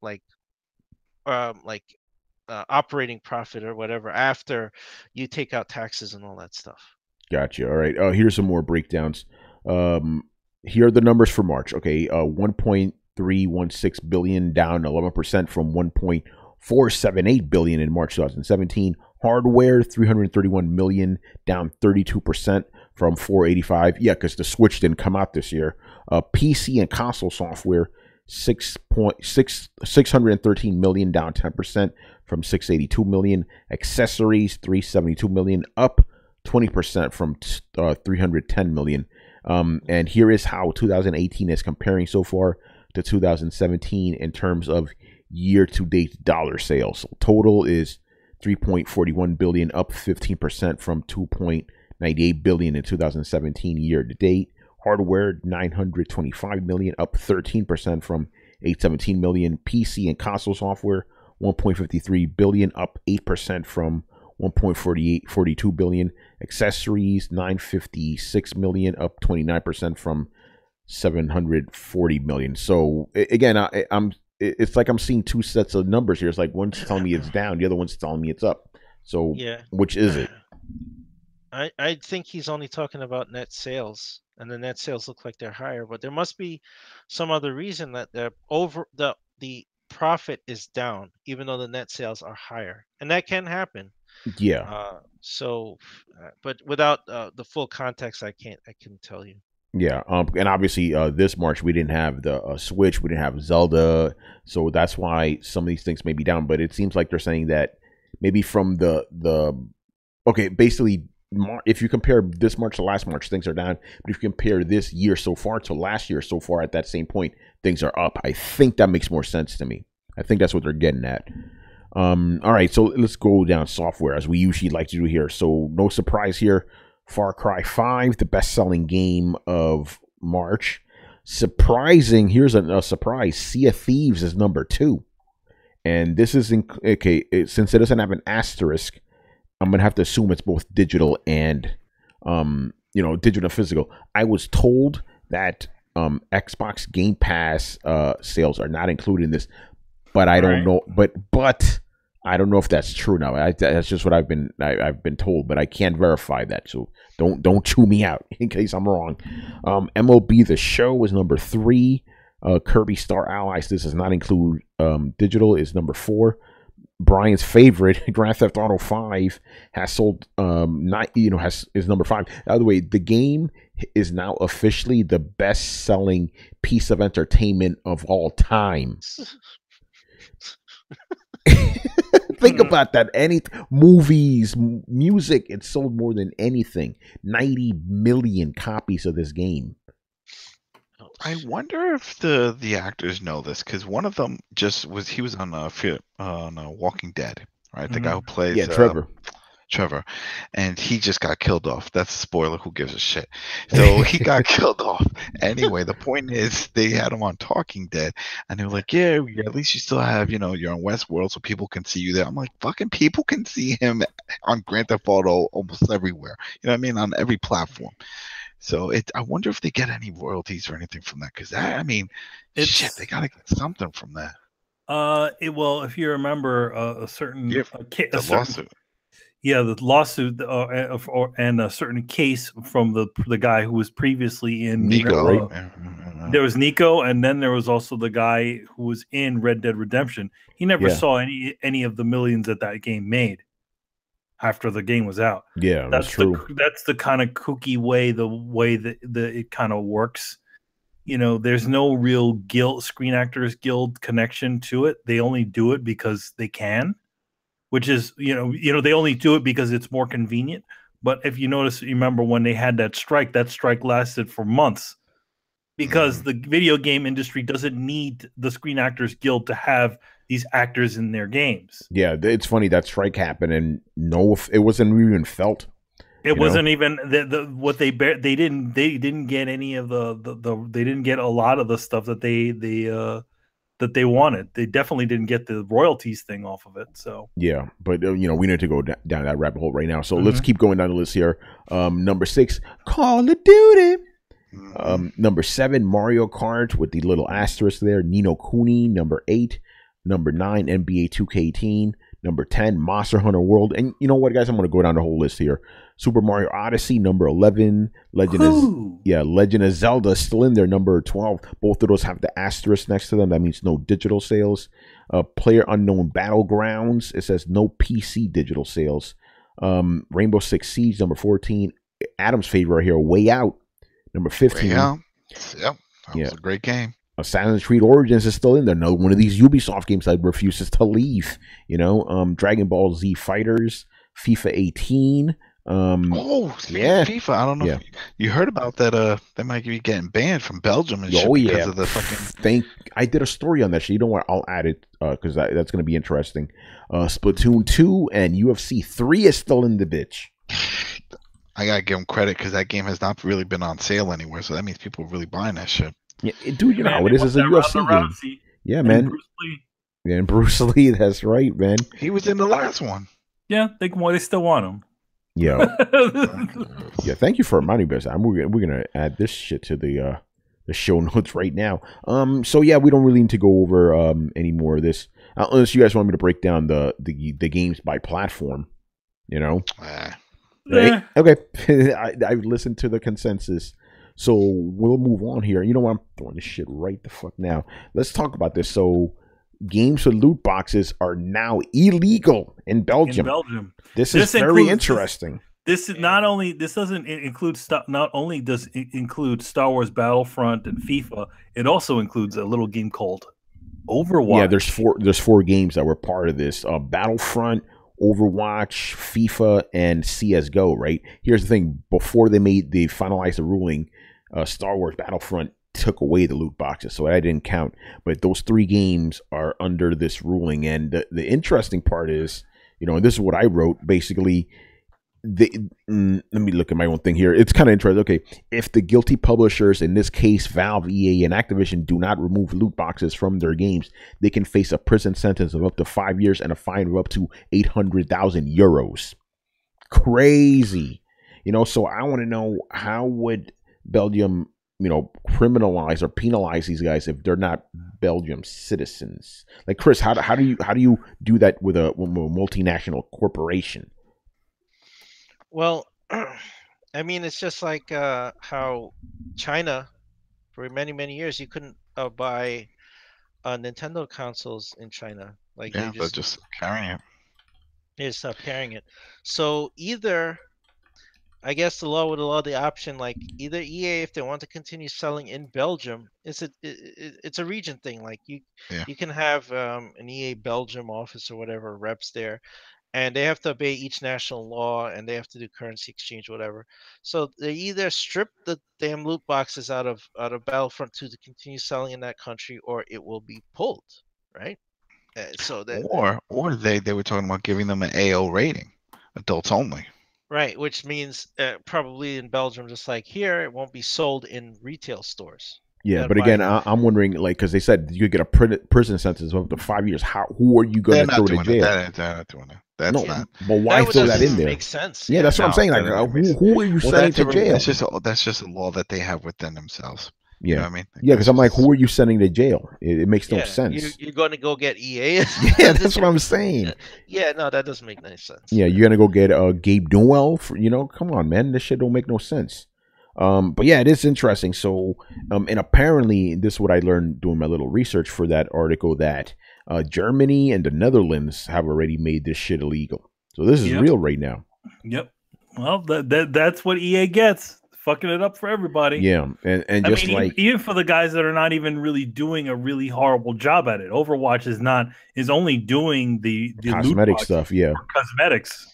operating profit or whatever after you take out taxes and all that stuff. Gotcha. All right. Here's some more breakdowns. Here are the numbers for March. Okay. 1.316 billion, down 11% from 1.478 billion in March 2017. Hardware 331 million, down 32% from 485. Yeah, because the Switch didn't come out this year. PC and console software 613 million, down 10% from 682 million. Accessories 372 million, up 20% from 310 million. And here is how 2018 is comparing so far to 2017 in terms of year-to-date dollar sales. Total is 3.41 billion, up 15% from 2.98 billion in 2017 year-to-date. Hardware 925 million, up 13% from 817 million. PC and console software 1.53 billion, up 8% from 1.42 billion. Accessories 956 million, up 29% from 740 million. So again, I'm it's like I'm seeing two sets of numbers here. It's like one's telling me it's down, the other one's telling me it's up. So which is it? I think he's only talking about net sales, and the net sales look like they're higher, but there must be some other reason that the profit is down, even though the net sales are higher, and that can happen. Yeah. But without the full context, I couldn't tell you. Yeah. And obviously, this March we didn't have the Switch, we didn't have Zelda, so that's why some of these things may be down. But it seems like they're saying that maybe from basically, if you compare this March to last March, things are down. But if you compare this year so far to last year so far at that same point, things are up. I think that makes more sense to me. I think that's what they're getting at. All right, so let's go down software as we usually like to do here. So no surprise here. Far Cry 5, the best-selling game of March. Surprising, here's a surprise. Sea of Thieves is number 2. And this is, since it doesn't have an asterisk, I'm going to have to assume it's both digital and, digital and physical. I was told that Xbox Game Pass sales are not included in this, but I don't know. But I don't know if that's true now. That's just what I've been told, but I can't verify that. So don't chew me out in case I'm wrong. MLB The Show is number 3. Kirby Star Allies, this does not include digital, is number 4. Brian's favorite, Grand Theft Auto 5, has sold is number 5. By the way, the game is now officially the best-selling piece of entertainment of all time. Think about that. Any movies, music, it sold more than anything. 90 million copies of this game. I wonder if the actors know this, because one of them he was on Walking Dead, right? The guy who plays Trevor, and he just got killed off. That's a spoiler. Who gives a shit? So he got killed off. Anyway, the point is they had him on Talking Dead, and they were like, yeah, at least you still have, you're on Westworld, so people can see you there. I'm like, fucking people can see him on Grand Theft Auto almost everywhere. You know what I mean? On every platform. So I wonder if they get any royalties or anything from that, because shit, they gotta get something from that. Well, if you remember a certain lawsuit. Yeah, the lawsuit and a certain case from the guy who was previously in Nico. There was Nico, and then there was also the guy who was in Red Dead Redemption. He never saw any of the millions that game made after the game was out. Yeah, that's true. That's the kind of kooky way that it kind of works. There's no real Screen Actors Guild connection to it. They only do it because they can. Which is, they only do it because it's more convenient. But if you remember when they had that strike lasted for months because the video game industry doesn't need the Screen Actors Guild to have these actors in their games. Yeah, it's funny that strike happened and it wasn't even felt. It wasn't even what they didn't get any of they didn't get a lot of the stuff that they wanted. They definitely didn't get the royalties thing off of it. So yeah, but we need to go down that rabbit hole right now. So let's keep going down the list here. Number 6, Call of Duty. Number 7, Mario Kart with the little asterisk there. Ni no Kuni. Number 8. Number 9, NBA 2K18. Number 10, Monster Hunter World. And you know what, guys? I'm going to go down the whole list here. Super Mario Odyssey, number 11. Legend of Zelda still in there, number 12. Both of those have the asterisk next to them. That means no digital sales. Player Unknown Battlegrounds. It says no PC digital sales. Rainbow Six Siege, number 14. Adam's favorite right here, Way Out, number 15. Yep, that was a great game. Assassin's Creed Origins is still in there. No, one of these Ubisoft games that refuses to leave. Dragon Ball Z Fighters, FIFA 18. FIFA. I don't know if you heard about that. They might be getting banned from Belgium and shit because of the fucking. I did a story on that shit. You know what? I'll add it because that's going to be interesting. Splatoon 2 and UFC 3 is still in the bitch. I gotta give them credit because that game has not really been on sale anywhere, so that means people are really buying that shit. Yeah, dude, you know how it is. It's a UFC game. Yeah, man. Bruce Lee. Yeah, and Bruce Lee. That's right, man. He was in the last one. Yeah, they still want him. Yeah. Yeah. Thank you for reminding me. We're gonna add this shit to the the show notes right now. So yeah, we don't really need to go over any more of this unless you guys want me to break down the games by platform. You know, right? Okay. I've listened to the consensus, so we'll move on here. You know what? I'm throwing this shit right the fuck now. Let's talk about this. So, games with loot boxes are now illegal in Belgium. This is very interesting. This doesn't include stuff. Not only does it include Star Wars Battlefront and FIFA, it also includes a little game called Overwatch. Yeah, there's four games that were part of this: Battlefront, Overwatch, FIFA, and CS:GO. Right. Here's the thing: before they finalized the ruling, Star Wars Battlefront took away the loot boxes, so that didn't count. But those three games are under this ruling, and the interesting part is, you know, and this is what I wrote basically. Let me look at my own thing here. It's kind of interesting. Okay, if the guilty publishers, in this case Valve, EA, and Activision, do not remove loot boxes from their games, they can face a prison sentence of up to 5 years and a fine of up to 800,000 euros. Crazy, you know. So I want to know, how would Belgium, you know, criminalize or penalize these guys if they're not Belgium citizens? Like, Chris, how do you do that with a multinational corporation? Well, I mean, it's just like how China, for many, many years, you couldn't buy Nintendo consoles in China. Like, yeah, they're just carrying it. They just stopped carrying it. So either, I guess the law would allow the option, like either EA, if they want to continue selling in Belgium, it's a region thing. Like you can have an EA Belgium office or whatever, reps there. And they have to obey each national law, and they have to do currency exchange, whatever. So they either strip the damn loot boxes out of Battlefront 2 to continue selling in that country, or it will be pulled, right? So that, or they were talking about giving them an AO rating, adults only. Right, which means probably in Belgium, just like here, it won't be sold in retail stores. Yeah, but again, I'm wondering, like, because they said you could get a prison sentence of up to 5 years. Who are you going to throw to jail? They're not doing that. That's not. But why throw that in there? Makes sense. Yeah, that's what I'm saying. Like, who are you sending to jail? That's just a law that they have within themselves. Yeah, you know what I mean? Yeah, because I'm like, who are you sending to jail? It makes no sense. You're going to go get EA? Yeah, that's what I'm saying. Yeah, no, that doesn't make any sense. Yeah, you're going to go get Gabe Newell? Come on, man. This shit don't make no sense. But yeah, it is interesting. So, and apparently, this is what I learned doing my little research for that article, that Germany and the Netherlands have already made this shit illegal. So this is real right now. Yep. Well, that's what EA gets. Fucking it up for everybody. Yeah, and just even for the guys that are not even really doing a really horrible job at it. Overwatch is only doing the cosmetic stuff. Yeah, cosmetics.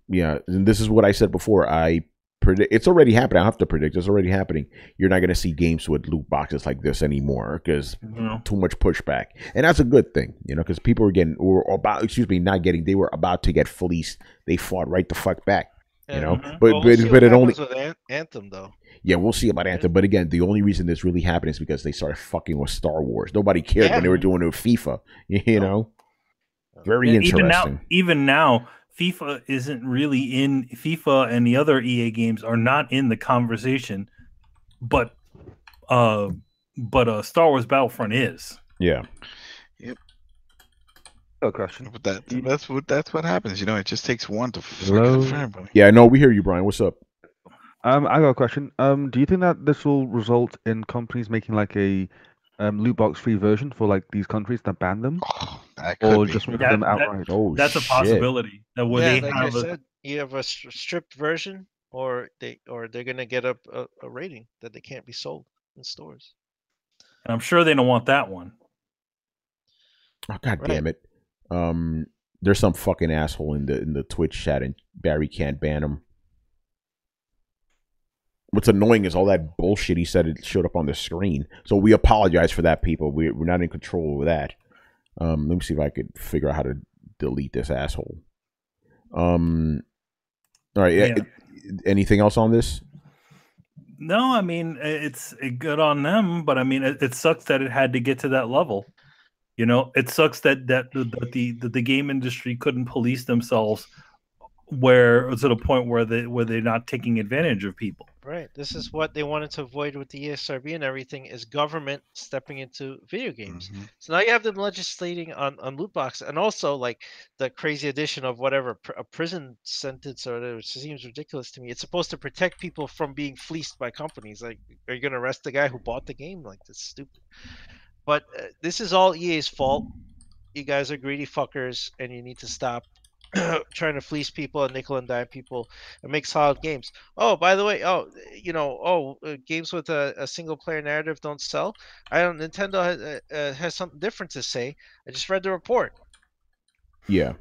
Yeah, and this is what I said before. I predict it's already happening. I have to predict it's already happening. You're not going to see games with loot boxes like this anymore because too much pushback, and that's a good thing, because people they were about to get fleeced. They fought right the fuck back. But it only with Anthem though. Yeah, we'll see about Anthem. But again, the only reason this really happened is because they started fucking with Star Wars. Nobody cared when they were doing it with FIFA. Very interesting. Even now, FIFA isn't really in. FIFA and the other EA games are not in the conversation, but Star Wars Battlefront is. Yeah. Yep. Question. But that's what happens. It just takes one to fucking everybody. Yeah, I know. We hear you, Brian. What's up? I got a question. Do you think that this will result in companies making like a loot box free version for like these countries that ban them, or just remove them outright? That's a possibility. I said, you have a stripped version, or they're gonna get a rating that they can't be sold in stores. And I'm sure they don't want that one. Oh, God damn it. There's some fucking asshole in the Twitch chat, and Barry can't ban him. What's annoying is all that bullshit he said, it showed up on the screen. So we apologize for that, people. We're not in control of that. Let me see if I could figure out how to delete this asshole. All right. Yeah. Anything else on this? No, I mean, it's good on them, but I mean, it sucks that it had to get to that level. It sucks that the game industry couldn't police themselves to the point where they're not taking advantage of people. Right. This is what they wanted to avoid with the ESRB and everything is government stepping into video games. Mm-hmm. So now you have them legislating on loot box, and also like the crazy addition of whatever a prison sentence or whatever, which seems ridiculous to me. It's supposed to protect people from being fleeced by companies. Like, are you going to arrest the guy who bought the game? Like, that's stupid. But this is all EA's fault. You guys are greedy fuckers, and you need to stop trying to fleece people and nickel and dime people and make solid games. Oh, by the way, games with a single player narrative don't sell. Nintendo has something different to say. I just read the report. Yeah,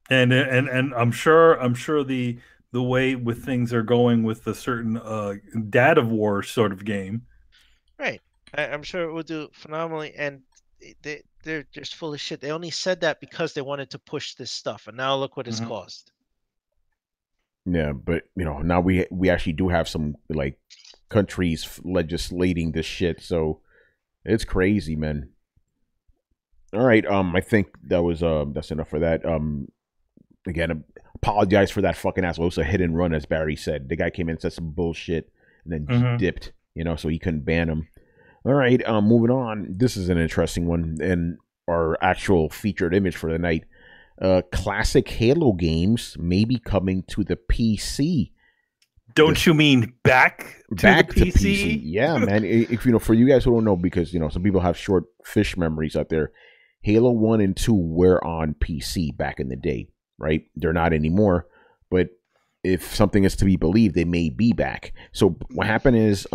and I'm sure the way with things are going with the certain Dad of War sort of game. Right, I'm sure it would do phenomenally, and they're just full of shit. They only said that because they wanted to push this stuff, and now look what it's caused. Yeah, but now we actually do have some like countries legislating this shit, so it's crazy, man. All right, I think that's enough for that. Again, apologize for that fucking asshole. It was a hit and run, as Barry said. The guy came in and said some bullshit and then just dipped, so he couldn't ban him. All right, moving on. This is an interesting one, and our actual featured image for the night. Classic Halo games may be coming to the PC. Don't you mean back to the PC? Yeah, man. If for you guys who don't know, because some people have short fish memories out there. Halo 1 and 2 were on PC back in the day, right? They're not anymore, but if something is to be believed, they may be back. So what happened is,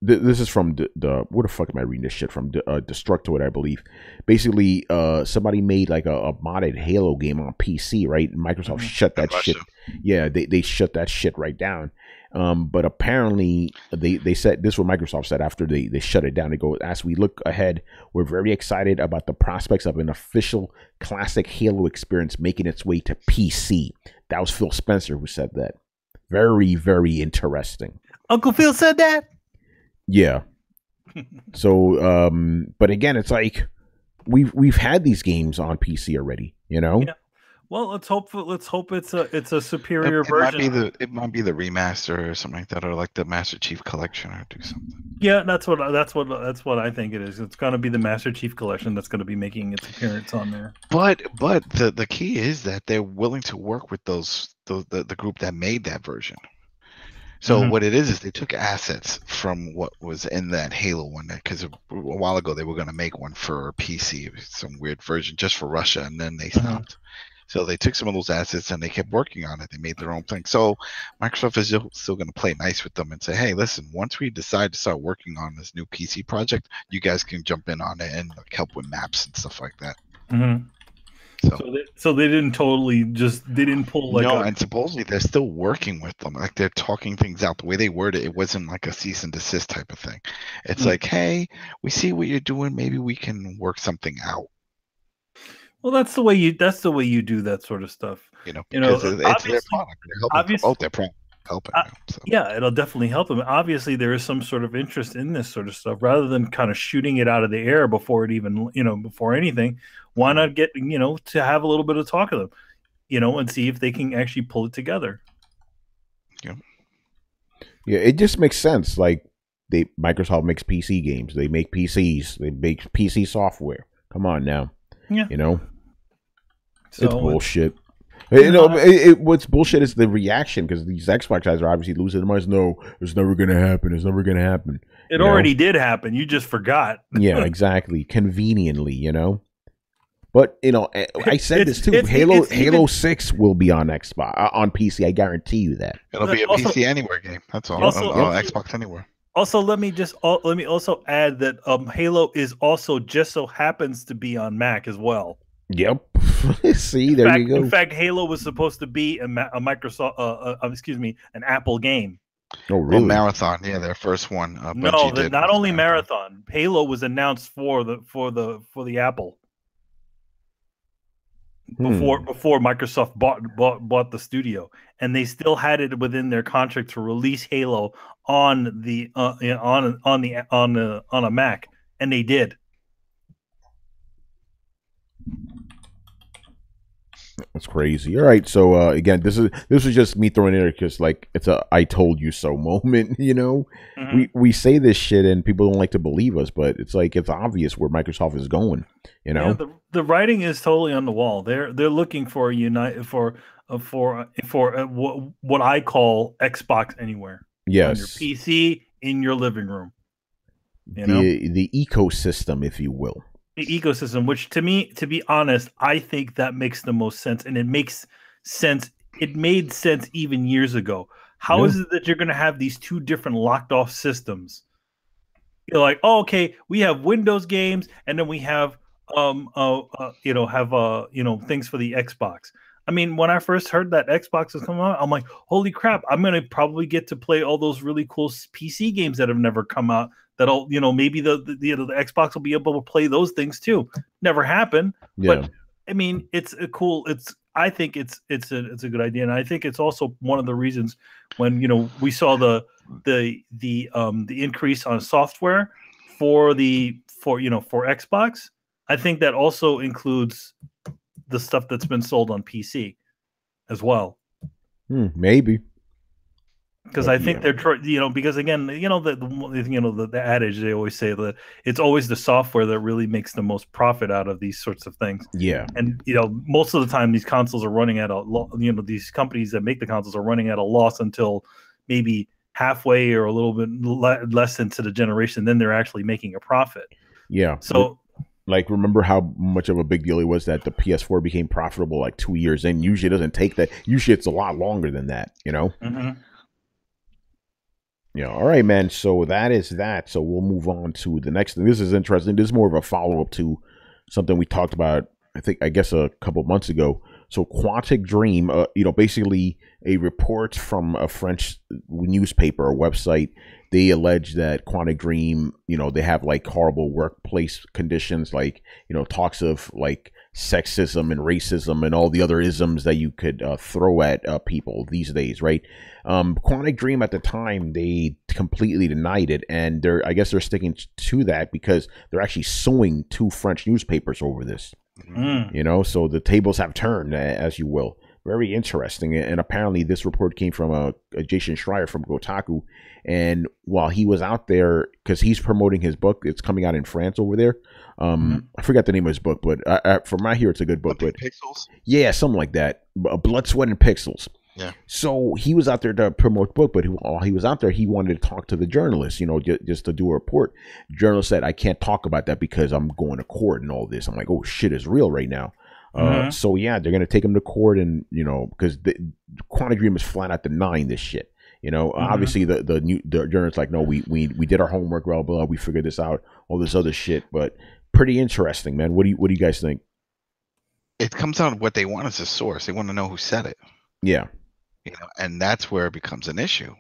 this is from the where the fuck am I reading this shit from? Destructoid, I believe. Basically, somebody made like a modded Halo game on PC, right? Microsoft shut that shit. Yeah, they shut that shit right down. But apparently, they said this is what Microsoft said after they shut it down. They go, as we look ahead, we're very excited about the prospects of an official classic Halo experience making its way to PC. That was Phil Spencer who said that. Very, very interesting. Uncle Phil said that? Yeah. So, but again, it's like we've had these games on PC already, Yeah. Well, let's hope it's a superior version. It might be the remaster or something like that, or like the Master Chief Collection, or do something. Yeah, that's what I think it is. It's going to be the Master Chief Collection that's going to be making its appearance on there. But the key is that they're willing to work with the group that made that version. So what it is they took assets from what was in that Halo one, because a while ago they were going to make one for PC, some weird version just for Russia, and then they stopped. So they took some of those assets and they kept working on it. They made their own thing. So Microsoft is still going to play nice with them and say, hey, listen, once we decide to start working on this new PC project, you guys can jump in on it and help with maps and stuff like that. So they didn't they didn't pull like and supposedly they're still working with them. Like they're talking things out. The way they worded it wasn't like a cease and desist type of thing. It's like, hey, we see what you're doing. Maybe we can work something out. Well, that's the way you do that sort of stuff. Because it's their product. They're helping promote their product. Helping them, so. Yeah, it'll definitely help them. Obviously, there is some sort of interest in this sort of stuff, rather than kind of shooting it out of the air before it even, before anything. Why not get, to have a little bit of talk of them, and see if they can actually pull it together. Yeah, it just makes sense. Like Microsoft makes PC games, they make PCs, they make PC software. Come on now, it's bullshit. What's bullshit is the reaction, because these Xbox guys are obviously losing their minds. No, it's never going to happen. It's never going to happen. It already did happen. You just forgot. Yeah, exactly. Conveniently, But I said this too. Halo 6 will be on Xbox on PC. I guarantee you that. It'll be a PC Anywhere game. That's all. Xbox Anywhere. Also, let me also add that Halo is also just so happens to be on Mac as well. Yep. See, there you go. In fact, Halo was supposed to be a Microsoft, an Apple game. Oh, really? Marathon, yeah, their first one. No, not only Marathon. Halo was announced for the Apple before Microsoft bought the studio, and they still had it within their contract to release Halo on a Mac, and they did. That's crazy. All right, so again, this was just me throwing it in because like it's a "I told you so" moment. You know, we say this shit and people don't like to believe us, but it's like it's obvious where Microsoft is going. You know, the writing is totally on the wall. They're looking for what I call Xbox Anywhere. Yes, on your PC in your living room. The ecosystem, if you will. The ecosystem, which to me, to be honest, I think that makes the most sense, and it makes sense. It made sense even years ago. How is it that you're going to have these two different locked off systems? You're like, oh, okay, we have Windows games, and then we have things for the Xbox. I mean, when I first heard that Xbox was coming out, I'm like, holy crap, I'm going to probably get to play all those really cool PC games that have never come out. That'll, maybe the Xbox will be able to play those things too. Never happened. Yeah. But I mean, I think it's a good idea. And I think it's also one of the reasons when, we saw the increase on software for Xbox. I think that also includes the stuff that's been sold on PC as well. Maybe. Because I think they're, because again, the adage they always say that it's always the software that really makes the most profit out of these sorts of things. Yeah. And, most of the time these consoles are running at these companies that make the consoles are running at a loss until maybe halfway or a little bit less into the generation. Then they're actually making a profit. Yeah. So, like, remember how much of a big deal it was that the PS4 became profitable like 2 years in? Usually it doesn't take that. Usually it's a lot longer than that, Mm-hmm. Yeah, all right, man. So that is that. So we'll move on to the next thing. This is interesting. This is more of a follow-up to something we talked about, I guess a couple months ago. So Quantic Dream, basically a report from a French newspaper or website. They allege that Quantic Dream, they have like horrible workplace conditions, like, talks of like sexism and racism and all the other isms that you could throw at people these days, right? Quantic Dream at the time, they completely denied it, and I guess they're sticking to that because they're actually suing 2 French newspapers over this. So the tables have turned, as you will. Very interesting. And apparently this report came from Jason Schreier from Kotaku. And while he was out there, because he's promoting his book, it's coming out in France over there. I forgot the name of his book, but from my hear, it's a good book. But Pixels? Yeah, something like that. Blood, Sweat, and Pixels. Yeah. So he was out there to promote the book, but while he was out there, he wanted to talk to the journalist, just to do a report. The journalist said, I can't talk about that because I'm going to court and all this. I'm like, oh, shit is real right now. So yeah, they're gonna take him to court, and because the Quantic Dream is flat out denying this shit. Obviously the journalist's like, no, we did our homework, blah blah, we figured this out, all this other shit. But pretty interesting, man. What do you guys think? It comes down to what they want as a source. They want to know who said it. Yeah. And that's where it becomes an issue.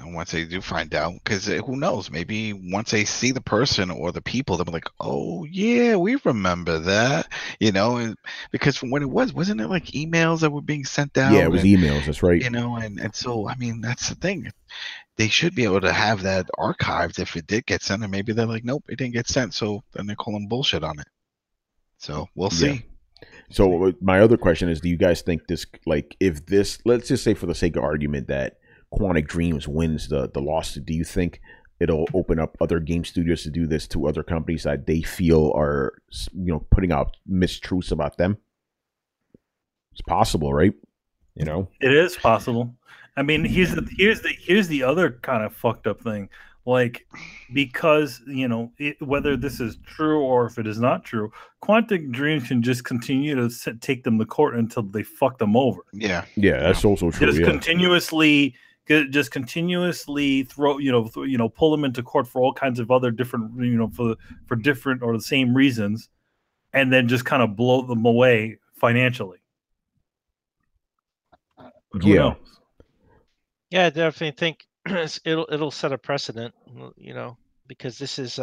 Once they do find out, because who knows? Maybe once they see the person or the people, they'll be like, "Oh yeah, we remember that." Because from when wasn't it like emails that were being sent out? Yeah, it was emails. That's right. And so I mean, that's the thing. They should be able to have that archived if it did get sent, and maybe they're like, "Nope, it didn't get sent," so then they're calling bullshit on it. So we'll see. Yeah. So my other question is, do you guys think this, like, if this, let's just say for the sake of argument that Quantic Dreams wins the lawsuit, do you think it'll open up other game studios to do this to other companies that they feel are, putting out mistruths about them? It's possible, right? It is possible. I mean, here's the other kind of fucked up thing. Like, because, whether this is true or if it is not true, Quantic Dream can just continue to take them to court until they fuck them over. Yeah. Yeah, that's also true. Just continuously throw, pull them into court for all kinds of other different, for different or the same reasons, and then just kind of blow them away financially. But who knows? Yeah, I definitely think it'll set a precedent, because this is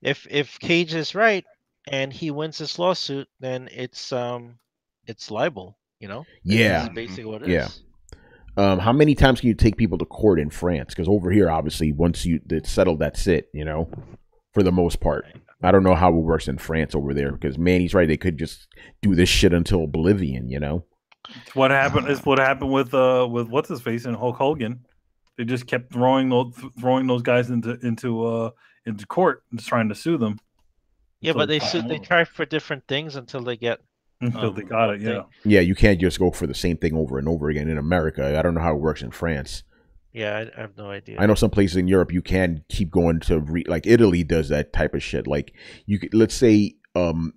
if Cage is right and he wins this lawsuit, then it's libel, Yeah, this is basically what it is. How many times can you take people to court in France? Because over here, obviously, once it's settled, that's it. For the most part. I don't know how it works in France over there because Manny's right. They could just do this shit until oblivion, you know. It's what happened is what happened with what's his face and Hulk Hogan. They just kept throwing those guys into court and just trying to sue them. Yeah, but they try for different things until they get until they got it. Yeah. Yeah, you can't just go for the same thing over and over again in America. I don't know how it works in France. Yeah, I have no idea. I know some places in Europe you can keep going to like Italy does that type of shit. Like you could, let's say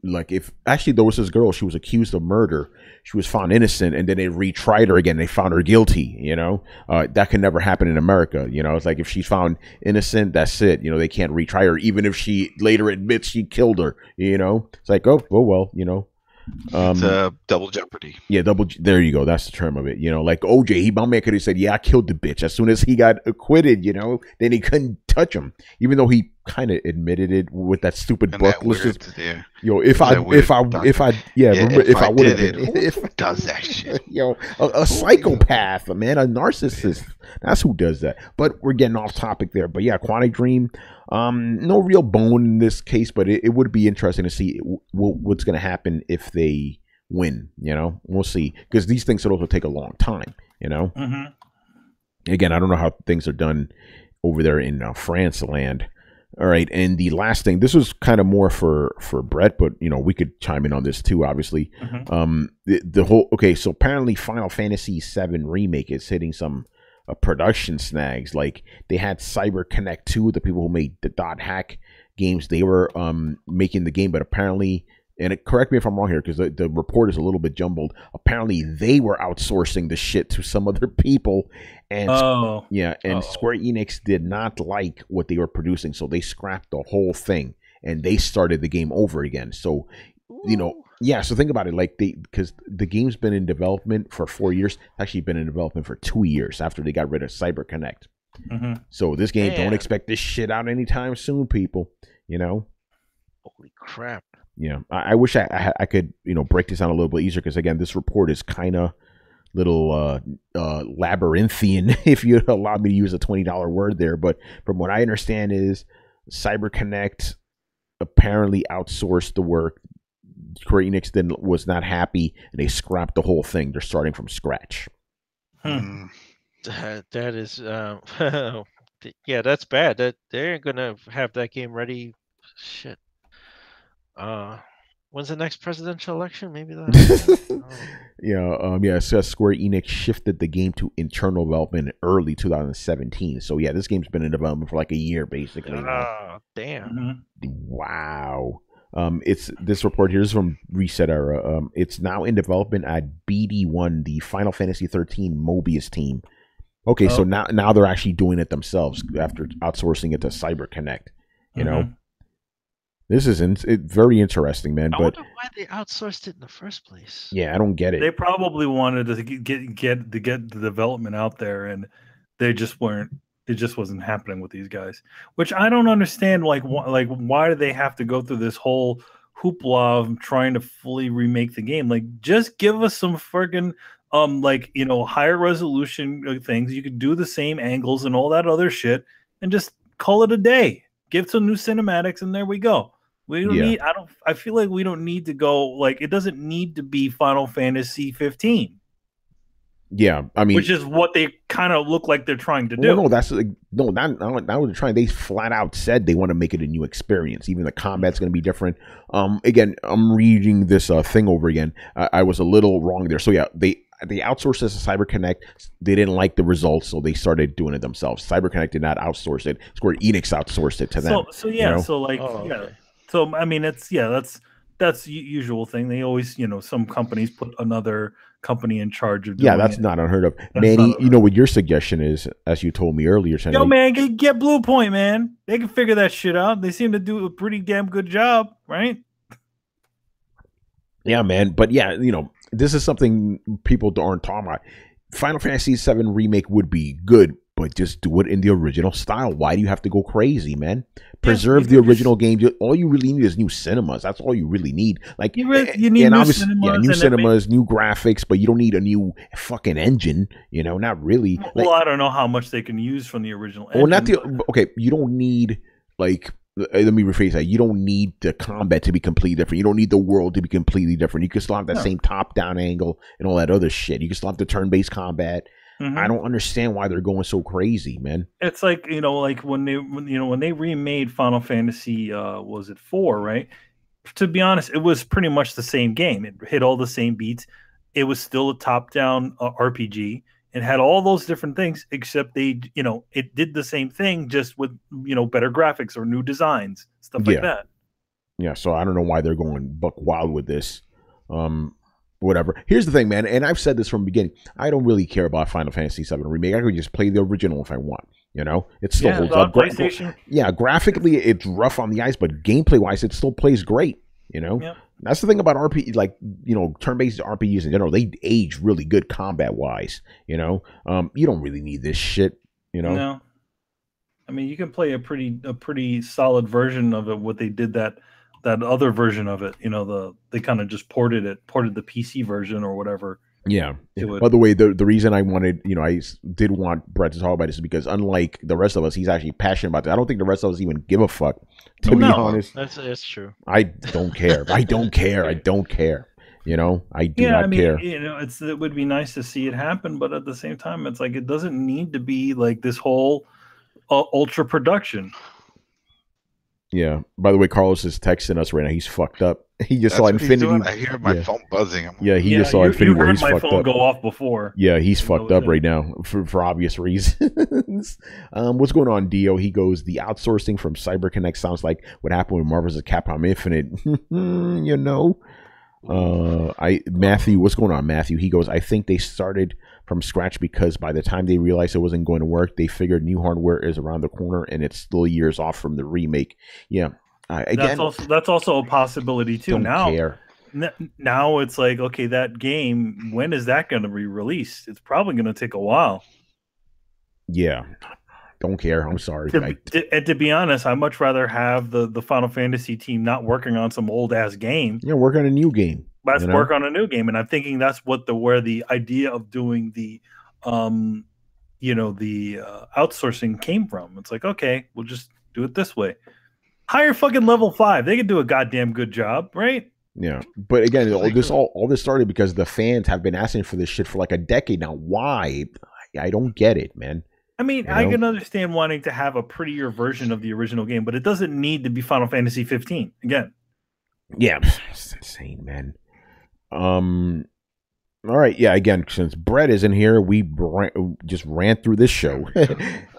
like if actually there was this girl, she was accused of murder, she was found innocent, and then they retried her again, they found her guilty, you know. That can never happen in America, you know. It's like if she's found innocent, that's it, you know. They can't retry her even if she later admits she killed her, you know. It's like oh well, you know. It's double jeopardy. Yeah, there you go. That's the term of it. You know, like OJ, my man could have said, "Yeah, I killed the bitch." As soon as he got acquitted, you know, then he couldn't touch him, even though he kind of admitted it with that stupid book. If I would have, who does that shit? Yo, a psychopath, man, a narcissist. That's who does that. But we're getting off topic there. But yeah, Quantic Dream. No real bone in this case, but it would be interesting to see what's going to happen if they win. You know, we'll see, because these things will also take a long time. You know, Again, I don't know how things are done over there in France land. All right, and the last thing, this was kind of more for Brett, but you know we could chime in on this too, obviously. The whole so apparently Final Fantasy VII Remake is hitting some production snags. Like they had Cyber Connect 2, the people who made the Dot Hack games, they were making the game, but apparently, and correct me if I'm wrong here because the report is a little bit jumbled, apparently they were outsourcing the shit to some other people, and Square Enix did not like what they were producing, so they scrapped the whole thing and they started the game over again. So you know, so think about it, like because the game's been in development for 4 years, actually been in development for 2 years after they got rid of Cyber Connect. So this game, don't expect this shit out anytime soon, people. You know, holy crap. Yeah, I wish I could, you know, break this down a little bit easier, because again, this report is kind of little labyrinthian, if you allow me to use a $20 word there. But from what I understand is Cyber Connect apparently outsourced the work. Square Enix then was not happy, and they scrapped the whole thing. They're starting from scratch. That is, yeah, that's bad. That they're gonna have that game ready. Shit. When's the next presidential election? Maybe that. It says Square Enix shifted the game to internal development in early 2017. So yeah, this game's been in development for like a year, basically. Oh, damn. Wow. It's this report here is from Reset Era. It's now in development at BD1, the Final Fantasy 13 Mobius team. Okay, so now they're actually doing it themselves after outsourcing it to Cyber Connect. You know, this is very interesting, man. I wonder why they outsourced it in the first place. Yeah, I don't get it. They probably wanted to get the development out there, and they just weren't. It just wasn't happening with these guys, which I don't understand. Like why do they have to go through this whole hoopla of trying to fully remake the game? Like, just give us some friggin' higher resolution things. You could do the same angles and all that other shit, and just call it a day. Give some new cinematics, and there we go. We don't need. I feel like we don't need to go. Like, it doesn't need to be Final Fantasy 15. Yeah, I mean, which is what they kind of look like they're trying to do. No, that's not what they're trying. They flat out said they want to make it a new experience. Even the combat's going to be different. Again, I'm reading this thing over again. I was a little wrong there. So yeah, they outsourced this to Cyber Connect. They didn't like the results, so they started doing it themselves. Cyber Connect did not outsource it. Square Enix outsourced it to them. So So I mean, that's the usual thing. They always, some companies put another company in charge of doing that's not unheard of. Manny, you know what your suggestion is, as you told me earlier. Yo, man, get Blue Point, man. They can figure that shit out. They seem to do a pretty damn good job, right? Yeah, man. But yeah, this is something people aren't talking about. Final Fantasy VII Remake would be good, but just do it in the original style. Why do you have to go crazy, man? Preserve the original game. All you really need is new cinemas. That's all you really need. Like you need new cinemas, new cinemas, new graphics, but you don't need a new fucking engine. Not really. Well, I don't know how much they can use from the original engine. Well, you don't need like let me rephrase that. You don't need the combat to be completely different. You don't need the world to be completely different. You can still have that same top-down angle and all that other shit. You can still have the turn-based combat. I don't understand why they're going so crazy, man. It's like, like when they remade Final Fantasy, was it 4, right? To be honest, it was pretty much the same game. It hit all the same beats. It was still a top-down RPG. It had all those different things, except it did the same thing, just with, better graphics or new designs, stuff like that. Yeah, so I don't know why they're going buck wild with this. Whatever. Here's the thing, man, and I've said this from the beginning. I don't really care about Final Fantasy VII Remake. I could just play the original if I want. It still holds up. PlayStation. Graphically, it's rough on the eyes, but gameplay-wise, it still plays great. Yep. That's the thing about RPG, turn-based RPGs in general. They age really good combat-wise. You don't really need this shit. No. I mean, you can play a pretty solid version of it. What they did that other version of it, they kind of just ported the PC version or whatever. Yeah. By the way, the reason I wanted, I did want Brett to talk about this is because unlike the rest of us, he's actually passionate about this. I don't think the rest of us even give a fuck. To be honest, that's true. I don't care. I don't care. I don't care. I do not care. It would be nice to see it happen, but at the same time, it's like it doesn't need to be like this whole ultra production. Yeah. By the way, Carlos is texting us right now. He's fucked up. He just saw Infinity. I hear my phone buzzing. He just saw Infinity. You heard my phone go off before. Yeah, he's fucked up right now for obvious reasons. What's going on, Dio? He goes, the outsourcing from CyberConnect sounds like what happened with Marvel's Capcom Infinite. Matthew, what's going on, Matthew? He goes, I think they started from scratch because by the time they realized it wasn't going to work, they figured new hardware is around the corner and it's still years off from the remake. Yeah. Again, that's also a possibility too. Now it's like, okay, that game, when is that going to be released? It's probably going to take a while. Yeah. Don't care. I'm sorry. And to be honest, I'd much rather have the Final Fantasy team not working on some old ass game. Yeah, work on a new game. Let's work on a new game. And I'm thinking that's where the idea of doing the outsourcing came from. It's like, okay, we'll just do it this way. Hire fucking level 5. They can do a goddamn good job, right? Yeah. But again, all this started because the fans have been asking for this shit for like a decade now. Why? I don't get it, man. I mean, I can understand wanting to have a prettier version of the original game, but it doesn't need to be Final Fantasy 15 again. Yeah, it's insane, man. All right, yeah. Again, since Brett isn't here, we just ran through this show.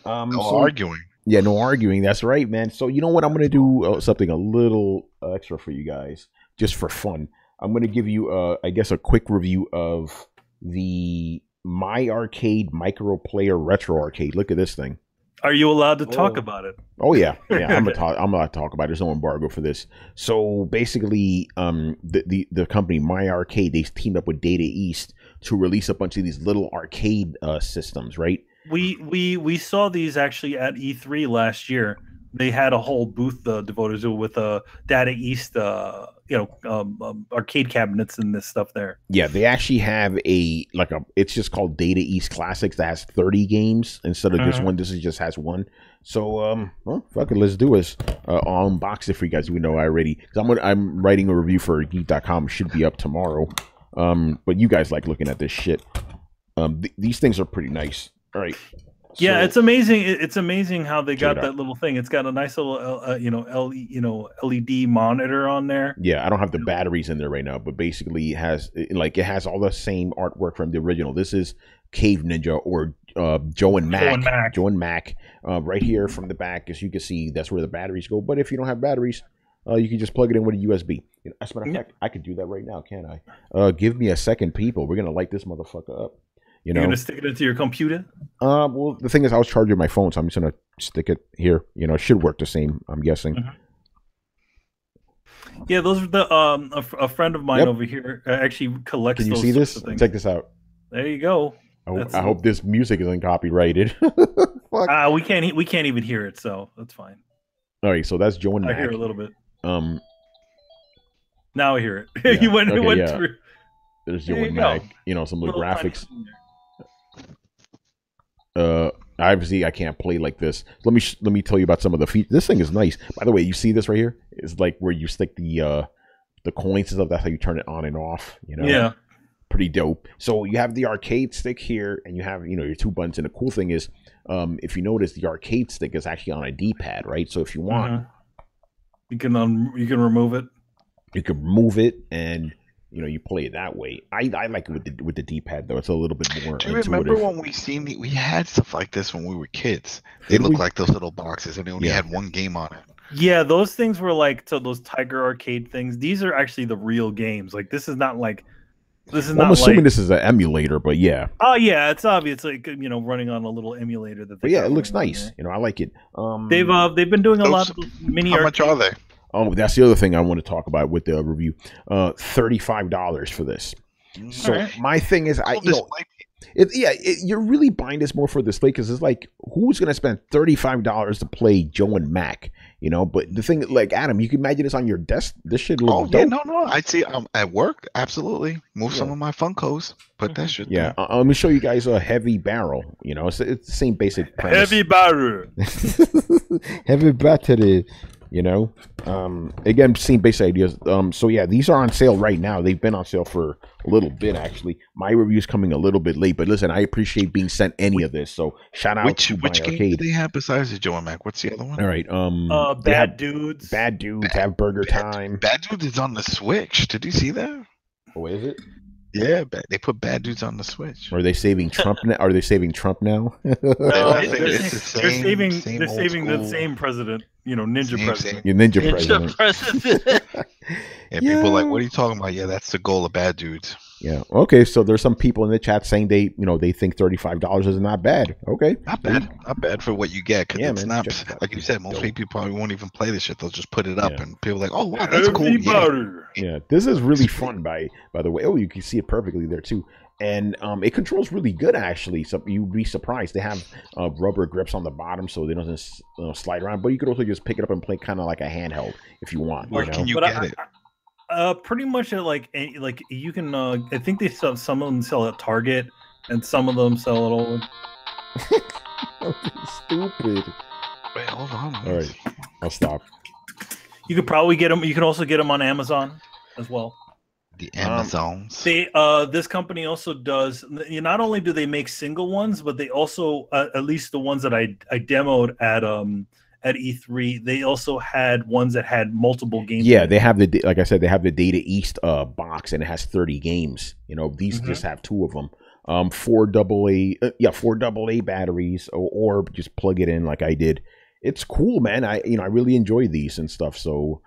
Arguing. Yeah, no arguing. That's right, man. So you know what? I'm gonna do something a little extra for you guys, just for fun. I'm gonna give you, I guess, a quick review of the My Arcade Micro Player Retro Arcade. Look at this thing. Are you allowed to talk about it? Oh yeah. I'm allowed to talk about it. There's no embargo for this. So basically, the company My Arcade, they teamed up with Data East to release a bunch of these little arcade systems, right? We saw these actually at E3 last year. They had a whole booth devoted to it with Data East, arcade cabinets and this stuff there. Yeah, they actually have it's just called Data East Classics that has 30 games instead of just one. This just has one. So, fuck it, let's do this. I'll unbox it for you guys. We know already. Because I'm writing a review for Geek.com. Should be up tomorrow. But you guys like looking at this shit. These things are pretty nice. All right. Yeah, it's amazing. It's amazing how they got that little thing. It's got a nice little, LED monitor on there. Yeah, I don't have the batteries in there right now, but basically it has all the same artwork from the original. This is Cave Ninja or Joe and Mac. Right here from the back, as you can see, that's where the batteries go. But if you don't have batteries, you can just plug it in with a USB. As a matter of fact, I could do that right now, can't I? Give me a second, people. We're gonna light this motherfucker up. You're gonna stick it into your computer? Well, the thing is, I was charging my phone, so I'm just gonna stick it here. It should work the same, I'm guessing. Yeah, those are the a friend of mine over here actually collects. Can you see this? Check this out. There you go. I hope this music isn't copyrighted. We can't even hear it, so that's fine. All right, so that's Joe and Mac. I hear a little bit. Now I hear it. Yeah. You went through. There's Joe and Mac. Some little graphics. Obviously, I can't play like this. Let me tell you about some of the features. This thing is nice. By the way, you see this right here? It's like where you stick the coins and stuff. That's how you turn it on and off. You know? Yeah. Pretty dope. So you have the arcade stick here, and you have your 2 buttons. And the cool thing is, if you notice, the arcade stick is actually on a D-pad, right? So if you want, you can remove it. You can remove it, and you play it that way. I like it with the D-pad though. It's a little bit more. Do you remember when we had stuff like this when we were kids? They looked like those little boxes, and they only had one game on it. Yeah, those things were like those Tiger Arcade things. These are actually the real games. Like this is not like. I'm assuming this is an emulator, but yeah. Oh yeah, it's obvious. Like running on a little emulator that. But yeah, it looks nice. I like it. They've been doing a lot of mini. How much are they? Oh, that's the other thing I want to talk about with the review. $35 for this. So my thing is, you're really buying this more for display because it's like, who's gonna spend $35 to play Joe and Mac? But the thing, like Adam, you can imagine this on your desk. This shit looks dope. Yeah, no. I see. At work, absolutely. Move some of my Funkos. Put that shit. Yeah, let me show you guys a heavy barrel. It's the same basic premise. Heavy barrel. Heavy battery. Again, same basic ideas. So yeah, these are on sale right now. They've been on sale for a little bit actually. My review's coming a little bit late, but listen, I appreciate being sent any of this. So shout out to which game do they have besides the Joe and Mac? What's the other one? All right, Bad Dudes. Bad Dudes have Burger Time. Bad Dudes is on the Switch. Did you see that? Oh, is it? Yeah, they put Bad Dudes on the Switch. Are they saving Trump now? Are they saving Trump now? They're saving the same president. Ninja president. Your Ninja president. And people are like, what are you talking about? Yeah, that's the goal of Bad Dudes. Yeah. Okay. So there's some people in the chat saying they think $35 is not bad. Okay. Not bad for what you get. Cause it's not like you said. Most people probably won't even play this shit. They'll just put it up, and people are like, oh wow, that's cool. Yeah. This is really fun. By the way, you can see it perfectly there too. And it controls really good, actually. So you'd be surprised. They have rubber grips on the bottom, so they don't slide around. But you could also just pick it up and play kind of like a handheld if you want. Or can you get it? Pretty much like you can. I think they sell, some of them sell at Target, and some of them sell at all. Stupid. Wait, hold on. All right, I'll stop. You could probably get them. You can also get them on Amazon as well. The Amazons. This company also does. Not only do they make single ones, but they also, at least the ones that I demoed at E3, they also had ones that had multiple games. Yeah, they have like I said, they have the Data East box, and it has 30 games. These just have 2 of them. 4 AA batteries, or just plug it in like I did. It's cool, man. I really enjoy these and stuff. So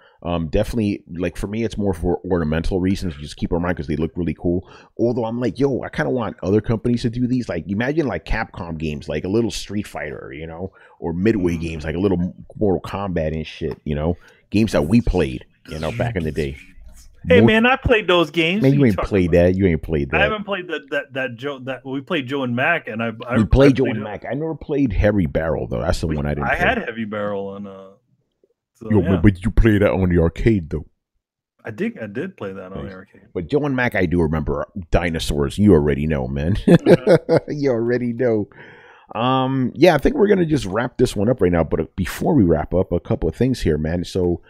definitely, like for me, it's more for ornamental reasons. Just keep in mind because they look really cool. Although I'm like, I kind of want other companies to do these. Like imagine like Capcom games, like a little Street Fighter, or Midway games, like a little Mortal Kombat and shit. Games that we played, back in the day. Hey man, I played those games. Man, you ain't played that. You ain't played that. I haven't played that Joe. That we played Joe and Mac, and we played Joe and Mac. I never played Heavy Barrel though. That's the one I didn't. I had Heavy Barrel and but you played that on the arcade though. I did play that on the arcade. But Joe and Mac, I do remember dinosaurs. You already know, man. You already know. I think we're gonna just wrap this one up right now. But before we wrap up, a couple of things here, man. So.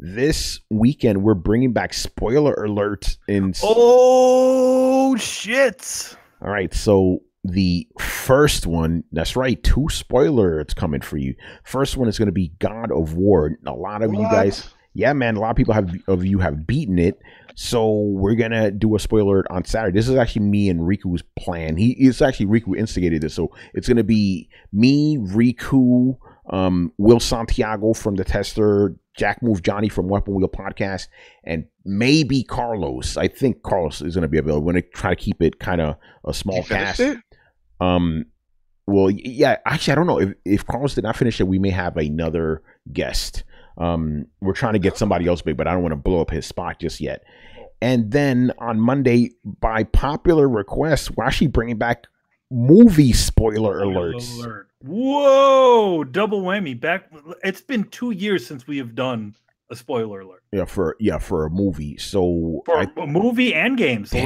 This weekend, we're bringing back spoiler alert in... Oh, shit! All right, so the first one, that's right, 2 spoiler alerts coming for you. First one is going to be God of War. A lot of you guys... Yeah, man, a lot of people of you have beaten it. So we're going to do a spoiler alert on Saturday. This is actually me and Riku's plan. It's actually Riku instigated this. So it's going to be me, Riku... Will Santiago from The Tester, Jack Move Johnny from Weapon Wheel Podcast, and maybe Carlos. I think Carlos is going to be available. We're going to try to keep it kind of a small cast. Well, yeah, actually, I don't know. If Carlos did not finish it, we may have another guest. We're trying to get somebody else big, but I don't want to blow up his spot just yet. And then on Monday, by popular request, we're actually bringing back movie spoiler alerts. Whoa, double whammy. It's been 2 years since we have done a spoiler alert. For a movie. So for a movie and games. For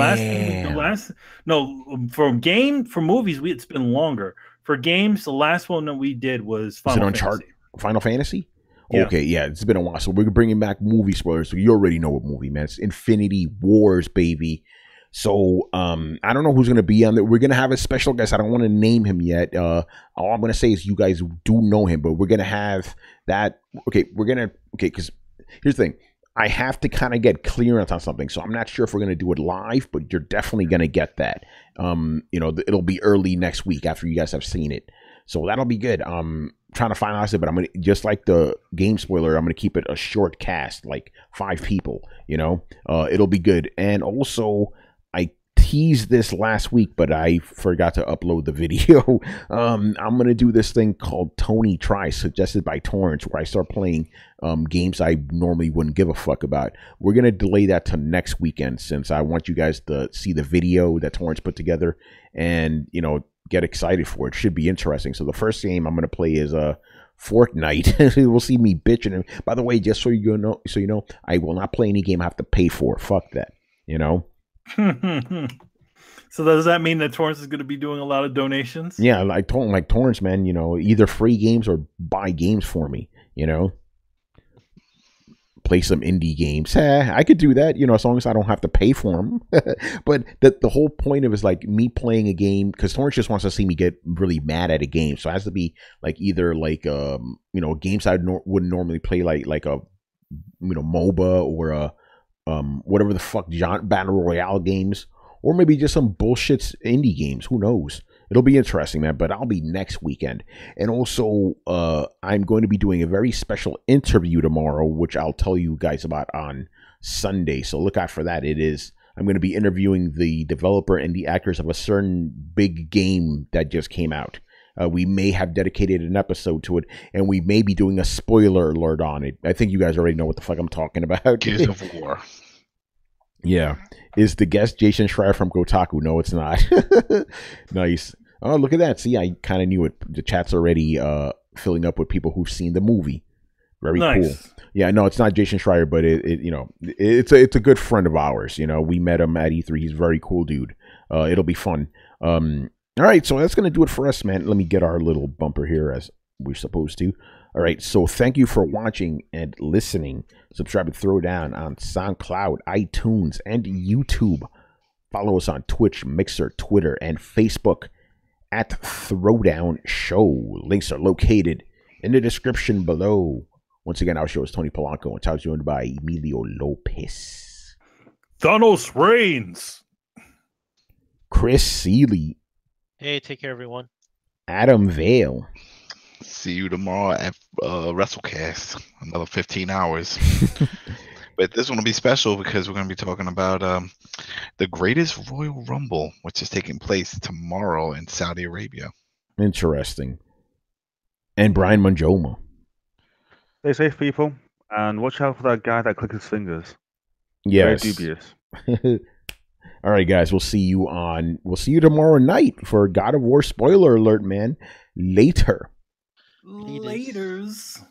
movies, it's been longer. For games, the last one that we did was Final Fantasy. Final Fantasy? Yeah. Okay, yeah, it's been a while. So we're bringing back movie spoilers. So you already know what movie, man. It's Infinity Wars, baby. So I don't know who's going to be on there. We're going to have a special guest. I don't want to name him yet. All I'm going to say is you guys do know him, but we're going to have that. Okay, because here's the thing. I have to kind of get clearance on something. So I'm not sure if we're going to do it live, but you're definitely going to get that. It'll be early next week after you guys have seen it. So that'll be good. Trying to finalize it, but I'm going to, just like the game spoiler, I'm going to keep it a short cast, like 5 people, it'll be good. And also, I teased this last week, but I forgot to upload the video. I'm going to do this thing called Tony Tries, suggested by Torrance, where I start playing games I normally wouldn't give a fuck about. We're going to delay that to next weekend, since I want you guys to see the video that Torrance put together and, get excited for it. Should be interesting. So the first game I'm going to play is Fortnite. We'll see me bitching. And by the way, just so you know, I will not play any game I have to pay for. Fuck that. So does that mean that Torrance is going to be doing a lot of donations? Yeah, like Torrance, man. Either free games or buy games for me. Play some indie games. I could do that, as long as I don't have to pay for them. But the whole point of it is like me playing a game, because Torrance just wants to see me get really mad at a game. So it has to be like either like games I wouldn't normally play, like a MOBA or a whatever the fuck battle royale games, or maybe just some bullshit indie games. Who knows? It'll be interesting, man, but I'll be next weekend. And also, I'm going to be doing a very special interview tomorrow, which I'll tell you guys about on Sunday. So look out for that. I'm going to be interviewing the developer and the actors of a certain big game that just came out. We may have dedicated an episode to it, and we may be doing a spoiler alert on it. I think you guys already know what the fuck I'm talking about. Gears of War. Yeah. Is the guest Jason Schreier from Kotaku? No, it's not. Nice. Oh, look at that. See, I kind of knew it. The chat's already filling up with people who've seen the movie. Very cool. Yeah, no, it's not Jason Schreier, but it's a good friend of ours. We met him at E3. He's a very cool dude. It'll be fun. All right, so that's going to do it for us, man. Let me get our little bumper here as we're supposed to. All right, so thank you for watching and listening. Subscribe to Throwdown on SoundCloud, iTunes, and YouTube. Follow us on Twitch, Mixer, Twitter, and Facebook at Throwdown Show. Links are located in the description below. Once again, our show is Tony Polanco, and it's joined by Emilio Lopez. Thanos reigns. Chris Seeley. Hey, take care, everyone. Adam Vale. See you tomorrow at WrestleCast. Another 15 hours. But this one will be special because we're going to be talking about the greatest Royal Rumble, which is taking place tomorrow in Saudi Arabia. Interesting. And Brian Manjoma. Stay safe, people, and watch out for that guy that clicks his fingers. Yes. Very dubious. All right, guys. We'll see you tomorrow night for God of War spoiler alert, man. Later. Laters.